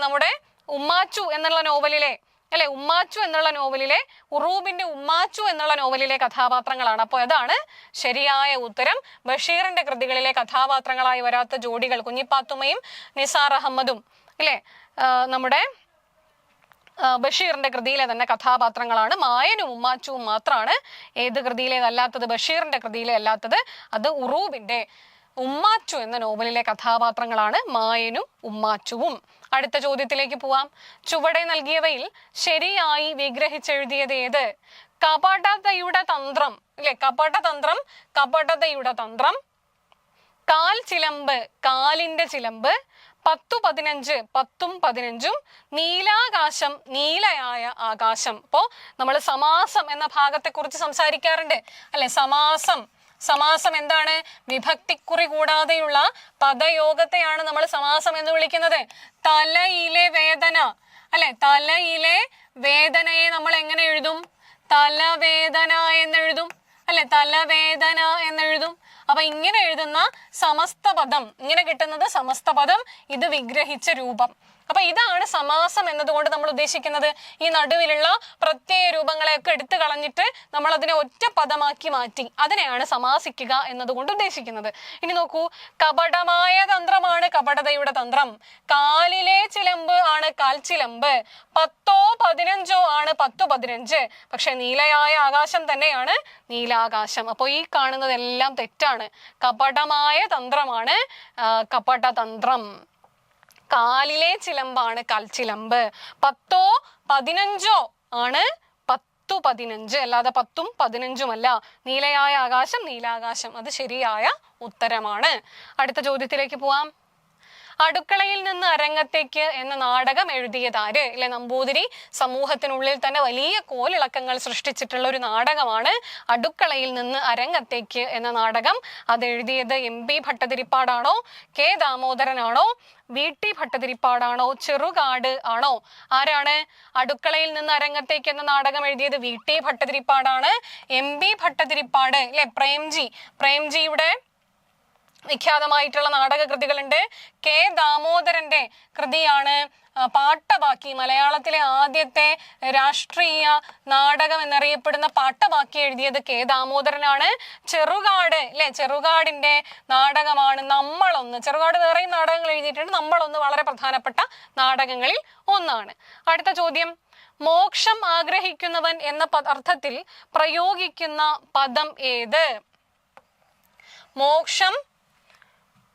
നമ്മുടെ ഉമ്മാച്ചു എന്നുള്ള നോവലിലെ അല്ലെ, ഉമ്മാച്ചു എന്നുള്ള നോവലിലെ ഉറൂബിന്റെ ഉമ്മാച്ചു എന്നുള്ള നോവലിലെ കഥാപാത്രങ്ങളാണ്. അപ്പോൾ അതാണ് ശരിയായ ഉത്തരം. ബഷീറിന്റെ കൃതികളിലെ കഥാപാത്രങ്ങളായി വരാത്ത ജോഡികൾ കുഞ്ഞിപ്പാത്തുമ്മയും നിസാർ അഹമ്മദും അല്ലെ നമ്മുടെ ബഷീറിന്റെ കൃതിയിലെ തന്നെ കഥാപാത്രങ്ങളാണ്. മായനും ഉമ്മാച്ചുവും മാത്രമാണ് ഏത് കൃതിയിലേതല്ലാത്തത്, ബഷീറിന്റെ കൃതിയിലെ അല്ലാത്തത്. അത് ഉറൂബിന്റെ ഉമ്മാച്ചു എന്ന നോവലിലെ കഥാപാത്രങ്ങളാണ് മായനും ഉമ്മാച്ചുവും. അടുത്ത ചോദ്യത്തിലേക്ക് പോവാം. ചുവടെ നൽകിയവയിൽ ശരിയായി വിഗ്രഹിച്ചെഴുതിയത് ഏത്? കപടതയുടെ തന്ത്രം അല്ലെ, കപടതന്ത്രം, കപടതയുടെ തന്ത്രം, കാൽ ചിലമ്പ്, കാലിന്റെ ചിലമ്പ്, 10, 15, 10ഉം 15ഉം, നീലാകാശം, നീലയായ ആകാശം. അപ്പോ നമ്മൾ സമാസം എന്ന ഭാഗത്തെ കുറിച്ച് സംസാരിക്കാറുണ്ട് അല്ലെ. സമാസം എന്താണ്? വിഭക്തിക്കുറി കൂടാതെയുള്ള പദയോഗത്തെയാണ് നമ്മൾ സമാസം എന്ന് വിളിക്കുന്നത്. തലയിലെ വേദന അല്ലെ, തലയിലെ വേദനയെ നമ്മൾ എങ്ങനെ എഴുതും? തലവേദന എന്നെഴുതും അല്ലെ, തലവേദന എന്നെഴുതും. അപ്പൊ ഇങ്ങനെ എഴുതുന്ന സമസ്ത പദം, ഇങ്ങനെ കിട്ടുന്നത് സമസ്ത പദം, ഇത് വിഗ്രഹിച്ച രൂപം. അപ്പൊ ഇതാണ് സമാസം എന്നതുകൊണ്ട് നമ്മൾ ഉദ്ദേശിക്കുന്നത്. ഈ നടുവിലുള്ള പ്രത്യയ രൂപങ്ങളെയൊക്കെ എടുത്തു കളഞ്ഞിട്ട് നമ്മൾ അതിനെ ഒറ്റ പദമാക്കി മാറ്റി, അതിനെയാണ് സമാസിക്കുക എന്നതുകൊണ്ട് ഉദ്ദേശിക്കുന്നത്. ഇനി നോക്കൂ, കപടമായ തന്ത്രമാണ് കപടതയുടെ തന്ത്രം. കാലിലെ ചിലമ്പ് ആണ് കാൽച്ചിലമ്പ്. 10ഓ 15ഓ ആണ് 10, 15. പക്ഷെ നീലയായ ആകാശം തന്നെയാണ് നീലാകാശം. അപ്പൊ ഈ കാണുന്നതെല്ലാം തെറ്റാണ്. കപടമായ തന്ത്രമാണ് കപടതന്ത്രം. കാലിലെ ചിലമ്പാണ് കാൽച്ചിലമ്പ്. 10ഓ 15ഓ ആണ് 10, 15, അല്ലാതെ 10ഉം 15ഉം അല്ല. നീലയായ ആകാശം നീലാകാശം, അത് ശരിയായ ഉത്തരമാണ്. അടുത്ത ചോദ്യത്തിലേക്ക് പോവാം. അടുക്കളയിൽ നിന്ന് അരങ്ങത്തേക്ക് എന്ന നാടകം എഴുതിയതാര്? ഇല്ലെ, നമ്പൂതിരി സമൂഹത്തിനുള്ളിൽ തന്നെ വലിയ കോലിളക്കങ്ങൾ സൃഷ്ടിച്ചിട്ടുള്ള ഒരു നാടകമാണ് അടുക്കളയിൽ നിന്ന് അരങ്ങത്തേക്ക് എന്ന നാടകം. അത് എഴുതിയത് MP ഭട്ടതിരിപ്പാടാണോ, K ദാമോദരനാണോ, VT ഭട്ടതിരിപ്പാടാണോ, ചെറുകാട് ആണോ? ആരാണ് അടുക്കളയിൽ നിന്ന് അരങ്ങത്തേക്ക് എന്ന നാടകം എഴുതിയത്? VT ഭട്ടതിരിപ്പാടാണ്. MP ഭട്ടതിരിപ്പാട് ഇല്ലെ, പ്രേംജിയുടെ വിഖ്യാതമായിട്ടുള്ള നാടക കൃതികളുണ്ട്. K ദാമോദരന്റെ കൃതിയാണ് പാട്ടബാക്കി. മലയാളത്തിലെ ആദ്യത്തെ രാഷ്ട്രീയ നാടകം എന്നറിയപ്പെടുന്ന പാട്ടബാക്കി എഴുതിയത് K ദാമോദരനാണ്. ചെറുകാട് അല്ലെ, ചെറുകാടിന്റെ നാടകമാണ് നമ്മളൊന്ന്. ചെറുകാട് വേറെയും നാടകങ്ങൾ എഴുതിയിട്ടുണ്ട്. നമ്മളൊന്ന് വളരെ പ്രധാനപ്പെട്ട നാടകങ്ങളിൽ ഒന്നാണ്. അടുത്ത ചോദ്യം, മോക്ഷം ആഗ്രഹിക്കുന്നവൻ എന്ന അർത്ഥത്തിൽ പ്രയോഗിക്കുന്ന പദം ഏത്? മോക്ഷം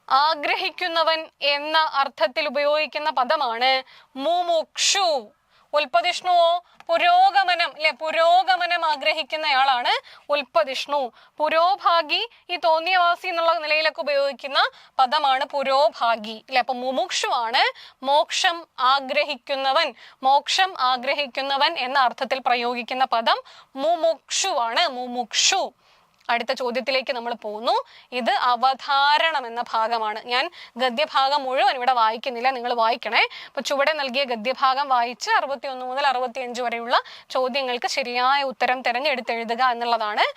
ആഗ്രഹിക്കുന്നവൻ എന്ന അർത്ഥത്തിൽ ഉപയോഗിക്കുന്ന പദമാണ് മുമുക്ഷു. ഉൽപ്പതിഷ്ണുവോ? പുരോഗമനം അല്ലെ, പുരോഗമനം ആഗ്രഹിക്കുന്നയാളാണ് ഉൽപ്പതിഷ്ണു. പുരോഭാഗി ഈ തോന്നിയവാസി എന്നുള്ള നിലയിലൊക്കെ ഉപയോഗിക്കുന്ന പദമാണ് പുരോഭാഗി അല്ലെ. അപ്പൊ മുമുക്ഷു ആണ് മോക്ഷം ആഗ്രഹിക്കുന്നവൻ. മോക്ഷം ആഗ്രഹിക്കുന്നവൻ എന്ന അർത്ഥത്തിൽ പ്രയോഗിക്കുന്ന പദം മുമുക്ഷു ആണ്, മുമുക്ഷു. അടുത്ത ചോദ്യത്തിലേക്ക് നമ്മൾ പോകുന്നു. ഇത് അവധാരണം എന്ന ഭാഗമാണ്. ഞാൻ ഗദ്യഭാഗം മുഴുവൻ ഇവിടെ വായിക്കുന്നില്ല, നിങ്ങൾ വായിക്കണേ. അപ്പൊ ചുവടെ നൽകിയ ഗദ്യഭാഗം വായിച്ച് 61 മുതൽ 65 വരെയുള്ള ചോദ്യങ്ങൾക്ക് ശരിയായ ഉത്തരം തിരഞ്ഞെടുത്തെഴുതുക എന്നുള്ളതാണ്.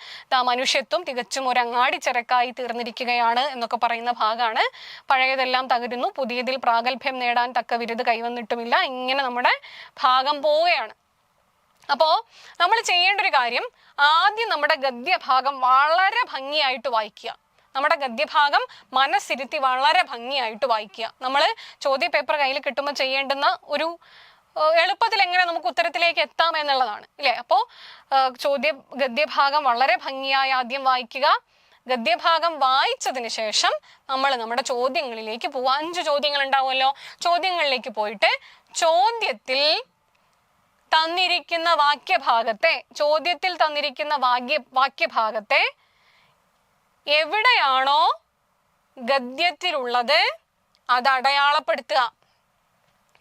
മനുഷ്യത്വം തികച്ചും ഒരു അങ്ങാടിച്ചരക്കായി തീർന്നിരിക്കുകയാണ് എന്നൊക്കെ പറയുന്ന ഭാഗമാണ്. പഴയതെല്ലാം തകരുന്നു, പുതിയതിൽ പ്രാഗൽഭ്യം നേടാൻ തക്ക വിരുത് കൈവന്നിട്ടുമില്ല. ഇങ്ങനെ നമ്മുടെ ഭാഗം പോവുകയാണ്. അപ്പോ നമ്മൾ ചെയ്യേണ്ട ഒരു കാര്യം, ആദ്യം നമ്മുടെ ഗദ്യഭാഗം വളരെ ഭംഗിയായിട്ട് വായിക്കുക. നമ്മുടെ ഗദ്യഭാഗം മനസ്സിരുത്തി വളരെ ഭംഗിയായിട്ട് വായിക്കുക. നമ്മൾ ചോദ്യ പേപ്പർ കയ്യിൽ കിട്ടുമ്പോൾ ചെയ്യേണ്ടുന്ന ഒരു എളുപ്പത്തിൽ എങ്ങനെ നമുക്ക് ഉത്തരത്തിലേക്ക് എത്താം എന്നുള്ളതാണ് ഇല്ലേ. അപ്പോ ഗദ്യഭാഗം വളരെ ഭംഗിയായി ആദ്യം വായിക്കുക. ഗദ്യഭാഗം വായിച്ചതിന് ശേഷം നമ്മൾ നമ്മുടെ ചോദ്യങ്ങളിലേക്ക് പോവുക. 5 ചോദ്യങ്ങൾ ഉണ്ടാവുമല്ലോ. ചോദ്യങ്ങളിലേക്ക് പോയിട്ട് ചോദ്യത്തിൽ തന്നിരിക്കുന്ന വാക്യഭാഗത്തെ എവിടെയാണോ ഗദ്യത്തിലുള്ളത് അത് അടയാളപ്പെടുത്തുക.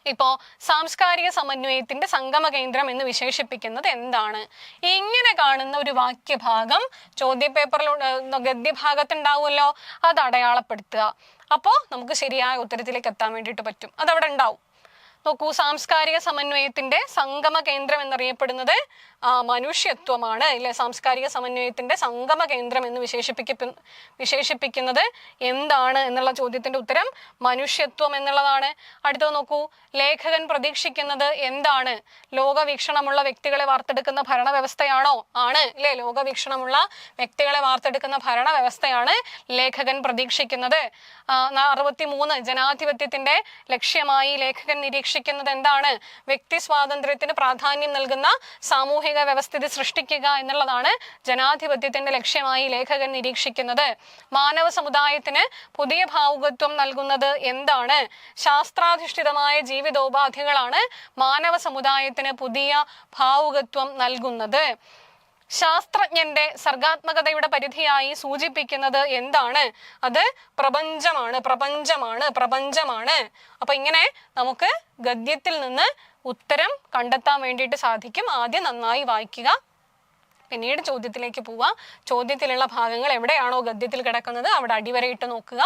ഇപ്പോ സാംസ്കാരിക സമന്വയത്തിന്റെ സംഗമ കേന്ദ്രം എന്ന് വിശേഷിപ്പിക്കുന്നത് എന്താണ്? ഇങ്ങനെ കാണുന്ന ഒരു വാക്യഭാഗം ചോദ്യപേപ്പറിൽ ഗദ്യഭാഗത്തുണ്ടാവുമല്ലോ, അത് അടയാളപ്പെടുത്തുക. അപ്പോ നമുക്ക് ശരിയായ ഉത്തരത്തിലേക്ക് എത്താൻ വേണ്ടിയിട്ട് പറ്റും. അതവിടെ ഉണ്ടാവും. നോക്കൂ, സാംസ്കാരിക സമന്വയത്തിന്റെ സംഗമ കേന്ദ്രം എന്നറിയപ്പെടുന്നത് മനുഷ്യത്വമാണ് ഇല്ലെ. സാംസ്കാരിക സമന്വയത്തിന്റെ സംഗമ കേന്ദ്രം എന്ന് വിശേഷിപ്പിക്കുന്നത് എന്താണ് എന്നുള്ള ചോദ്യത്തിന്റെ ഉത്തരം മനുഷ്യത്വം എന്നുള്ളതാണ്. അടുത്തത് നോക്കൂ, ലേഖകൻ പ്രതീക്ഷിക്കുന്നത് എന്താണ്? ലോകവീക്ഷണമുള്ള വ്യക്തികളെ വാർത്തെടുക്കുന്ന ഭരണവ്യവസ്ഥയാണോ? ആണ് ഇല്ലേ. ലോകവീക്ഷണമുള്ള വ്യക്തികളെ വാർത്തെടുക്കുന്ന ഭരണവ്യവസ്ഥയാണ് ലേഖകൻ പ്രതീക്ഷിക്കുന്നത്. 63 ജനാധിപത്യത്തിന്റെ ലക്ഷ്യമായി ലേഖകൻ നിരീക്ഷിക്കുന്നത് എന്താണ്? വ്യക്തി സ്വാതന്ത്ര്യത്തിന് പ്രാധാന്യം നൽകുന്ന സാമൂഹിക വ്യവസ്ഥിതി സൃഷ്ടിക്കുക എന്നുള്ളതാണ് ജനാധിപത്യത്തിന്റെ ലക്ഷ്യമായി ലേഖകൻ നിരീക്ഷിക്കുന്നത്. മാനവ സമുദായത്തിന് പുതിയ ഭാവുകത്വം നൽകുന്നത് എന്താണ്? ശാസ്ത്രാധിഷ്ഠിതമായ ജീവിതോപാധികളാണ് മാനവ സമുദായത്തിന് പുതിയ ഭാവുകത്വം നൽകുന്നത്. ശാസ്ത്രജ്ഞന്റെ സർഗാത്മകതയുടെ പരിധിയായി സൂചിപ്പിക്കുന്നത് എന്താണ്? അത് പ്രപഞ്ചമാണ്. അപ്പൊ ഇങ്ങനെ നമുക്ക് ഗദ്യത്തിൽ നിന്ന് ഉത്തരം കണ്ടെത്താൻ വേണ്ടിയിട്ട് സാധിക്കും. ആദ്യം നന്നായി വായിക്കുക, പിന്നീട് ചോദ്യത്തിലേക്ക് പോവുക. ചോദ്യത്തിലുള്ള ഭാഗങ്ങൾ എവിടെയാണോ ഗദ്യത്തിൽ കിടക്കുന്നത് അവിടെ അടിവരയിട്ട് നോക്കുക.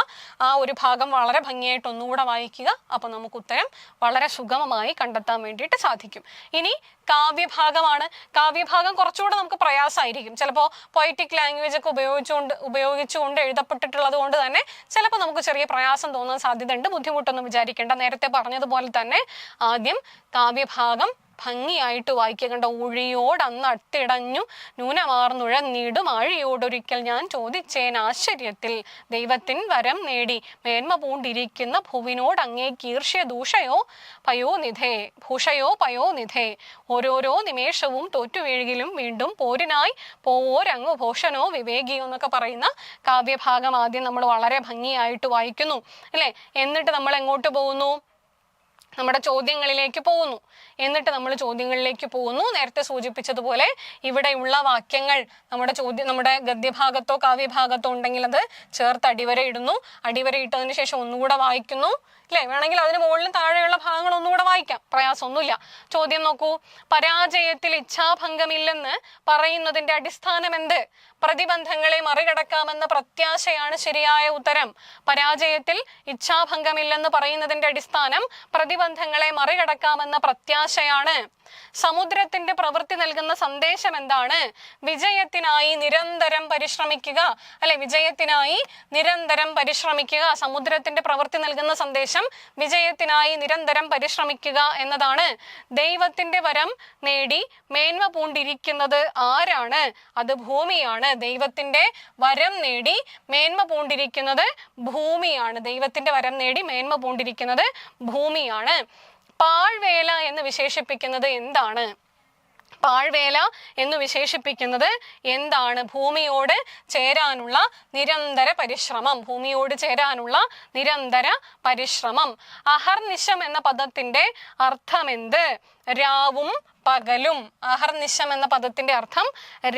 ആ ഒരു ഭാഗം വളരെ ഭംഗിയായിട്ട് ഒന്നുകൂടെ വായിക്കുക. അപ്പൊ നമുക്ക് ഉത്തരം വളരെ സുഗമമായി കണ്ടെത്താൻ വേണ്ടിയിട്ട് സാധിക്കും. ഇനി കാവ്യഭാഗമാണ്. കാവ്യഭാഗം കുറച്ചുകൂടെ നമുക്ക് പ്രയാസമായിരിക്കും. ചിലപ്പോൾ പൊയറ്റിക് ലാംഗ്വേജ് ഒക്കെ ഉപയോഗിച്ചുകൊണ്ട് എഴുതപ്പെട്ടിട്ടുള്ളത് കൊണ്ട് തന്നെ ചിലപ്പോൾ നമുക്ക് ചെറിയ പ്രയാസം തോന്നാൻ സാധ്യതയുണ്ട്. ബുദ്ധിമുട്ടൊന്നും വിചാരിക്കേണ്ട. നേരത്തെ പറഞ്ഞതുപോലെ തന്നെ ആദ്യം കാവ്യഭാഗം ഭംഗിയായിട്ട് വായിക്കുക. കണ്ട, ഊഴിയോടന്ന് അട്ടിടഞ്ഞു ന്യൂനമാർന്നുഴന്നീടും ആഴിയോടൊരിക്കൽ ഞാൻ ചോദിച്ചേൻ ആശ്ചര്യത്തിൽ ദൈവത്തിൻ വരം നേടി മേന്മ പൂണ്ടിരിക്കുന്ന ഭുവിനോട് അങ്ങേക്ക് ഈർഷ്യ ദൂഷയോ പയോനിധേ ഓരോരോ നിമേഷവും തോറ്റുവീഴുകിലും വീണ്ടും പോരിനായി പോവോരങ്ങു ഭോഷനോ വിവേകിയോ എന്നൊക്കെ പറയുന്ന കാവ്യഭാഗം ആദ്യം നമ്മൾ വളരെ ഭംഗിയായിട്ട് വായിക്കുന്നു, അല്ലെ? എന്നിട്ട് നമ്മൾ എങ്ങോട്ട് പോകുന്നു? നമ്മുടെ ചോദ്യങ്ങളിലേക്ക് പോകുന്നു. നേരത്തെ സൂചിപ്പിച്ചതുപോലെ ഇവിടെയുള്ള വാക്യങ്ങൾ നമ്മുടെ ഗദ്യഭാഗത്തോ കാവ്യഭാഗത്തോ ഉണ്ടെങ്കിൽ അത് ചേർത്ത് അടിവര ഇടുന്നു. അടിവര ഇട്ടതിന് ശേഷം ഒന്നുകൂടെ വായിക്കുന്നു, അല്ലെ? വേണമെങ്കിൽ അതിന് മുകളിലും താഴെയുള്ള ഭാഗങ്ങൾ ഒന്നുകൂടെ വായിക്കാം, പ്രയാസമൊന്നുമില്ല. ചോദ്യം നോക്കൂ. പരാജയത്തിൽ ഇച്ഛാഭംഗമില്ലെന്ന് പറയുന്നതിന്റെ അടിസ്ഥാനം എന്ത്? പ്രതിബന്ധങ്ങളെ മറികടക്കാമെന്ന പ്രത്യാശയാണ് ശരിയായ ഉത്തരം. പരാജയത്തിൽ ഇച്ഛാഭംഗമില്ലെന്ന് പറയുന്നതിന്റെ അടിസ്ഥാനം പ്രതിബന്ധങ്ങളെ മറികടക്കാമെന്ന പ്രത്യാശയാണ്. സമുദ്രത്തിന്റെ പ്രവൃത്തി നൽകുന്ന സന്ദേശം എന്താണ്? വിജയത്തിനായി നിരന്തരം പരിശ്രമിക്കുക, അല്ലെ? വിജയത്തിനായി നിരന്തരം പരിശ്രമിക്കുക. സമുദ്രത്തിന്റെ പ്രവൃത്തി നൽകുന്ന സന്ദേശം വിജയത്തിനായി നിരന്തരം പരിശ്രമിക്കുക എന്നതാണ്. ദൈവത്തിന്റെ വരം നേടി മേന്മ പൂണ്ടിരിക്കുന്നത് ആരാണ്? അത് ഭൂമിയാണ്. ദൈവത്തിന്റെ വരം നേടി മേന്മ പൂണ്ടിരിക്കുന്നത് ഭൂമിയാണ്. ദൈവത്തിന്റെ വരം നേടി മേന്മ പൂണ്ടിരിക്കുന്നത് ഭൂമിയാണ്. പാഴ്വേല എന്ന് വിശേഷിപ്പിക്കുന്നത് എന്താണ്? പാഴ്വേല എന്ന് വിശേഷിപ്പിക്കുന്നത് എന്താണ്? ഭൂമിയോട് ചേരാനുള്ള നിരന്തര പരിശ്രമം. അഹർനിശം എന്ന പദത്തിന്റെ അർത്ഥം എന്ത്? രാവും പകലും. അഹർനിശം എന്ന പദത്തിന്റെ അർത്ഥം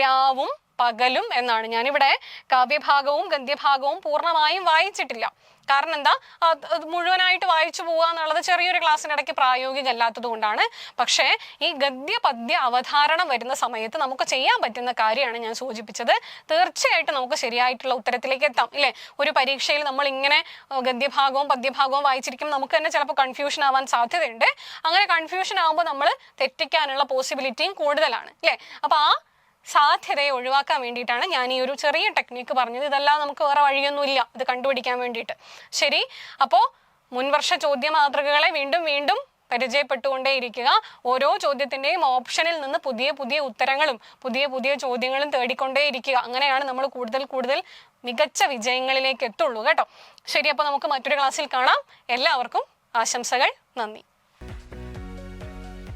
രാവും പകലും എന്നാണ്. ഞാനിവിടെ കാവ്യഭാഗവും ഗദ്യഭാഗവും പൂർണ്ണമായും വായിച്ചിട്ടില്ല. കാരണം എന്താ, അത് മുഴുവനായിട്ട് വായിച്ചു പോവുക എന്നുള്ളത് ചെറിയൊരു ക്ലാസ്സിനിടയ്ക്ക് പ്രായോഗികമല്ലാത്തത് കൊണ്ടാണ്. പക്ഷേ ഈ ഗദ്യ പദ്യ അവധാരണം വരുന്ന സമയത്ത് നമുക്ക് ചെയ്യാൻ പറ്റുന്ന കാര്യമാണ് ഞാൻ സൂചിപ്പിച്ചത്. തീർച്ചയായിട്ടും നമുക്ക് ശരിയായിട്ടുള്ള ഉത്തരത്തിലേക്ക് എത്താം, ഇല്ലേ? ഒരു പരീക്ഷയിൽ നമ്മൾ ഇങ്ങനെ ഗദ്യഭാഗവും പദ്യഭാഗവും വായിച്ചിരിക്കും, നമുക്ക് തന്നെ ചിലപ്പോൾ കൺഫ്യൂഷൻ ആവാൻ സാധ്യതയുണ്ട്. അങ്ങനെ കൺഫ്യൂഷൻ ആകുമ്പോൾ നമ്മൾ തെറ്റിക്കാനുള്ള പോസിബിലിറ്റിയും കൂടുതലാണ്, ഇല്ലേ? അപ്പൊ ആ സാധ്യതയെ ഒഴിവാക്കാൻ വേണ്ടിയിട്ടാണ് ഞാൻ ഈ ഒരു ചെറിയ ടെക്നിക്ക് പറഞ്ഞത്. ഇതല്ലാതെ നമുക്ക് വേറെ വഴിയൊന്നുമില്ല ഇത് കണ്ടുപിടിക്കാൻ വേണ്ടിയിട്ട്. ശരി, അപ്പോൾ മുൻവർഷ ചോദ്യ മാതൃകകളെ വീണ്ടും വീണ്ടും പരിചയപ്പെട്ടുകൊണ്ടേയിരിക്കുക. ഓരോ ചോദ്യത്തിന്റെയും ഓപ്ഷനിൽ നിന്ന് പുതിയ പുതിയ ഉത്തരങ്ങളും പുതിയ പുതിയ ചോദ്യങ്ങളും തേടിക്കൊണ്ടേയിരിക്കുക. അങ്ങനെയാണ് നമ്മൾ കൂടുതൽ മികച്ച വിജയങ്ങളിലേക്ക് എത്തുള്ളൂ കേട്ടോ. ശരി, അപ്പോൾ നമുക്ക് മറ്റൊരു ക്ലാസ്സിൽ കാണാം. എല്ലാവർക്കും ആശംസകൾ. നന്ദി.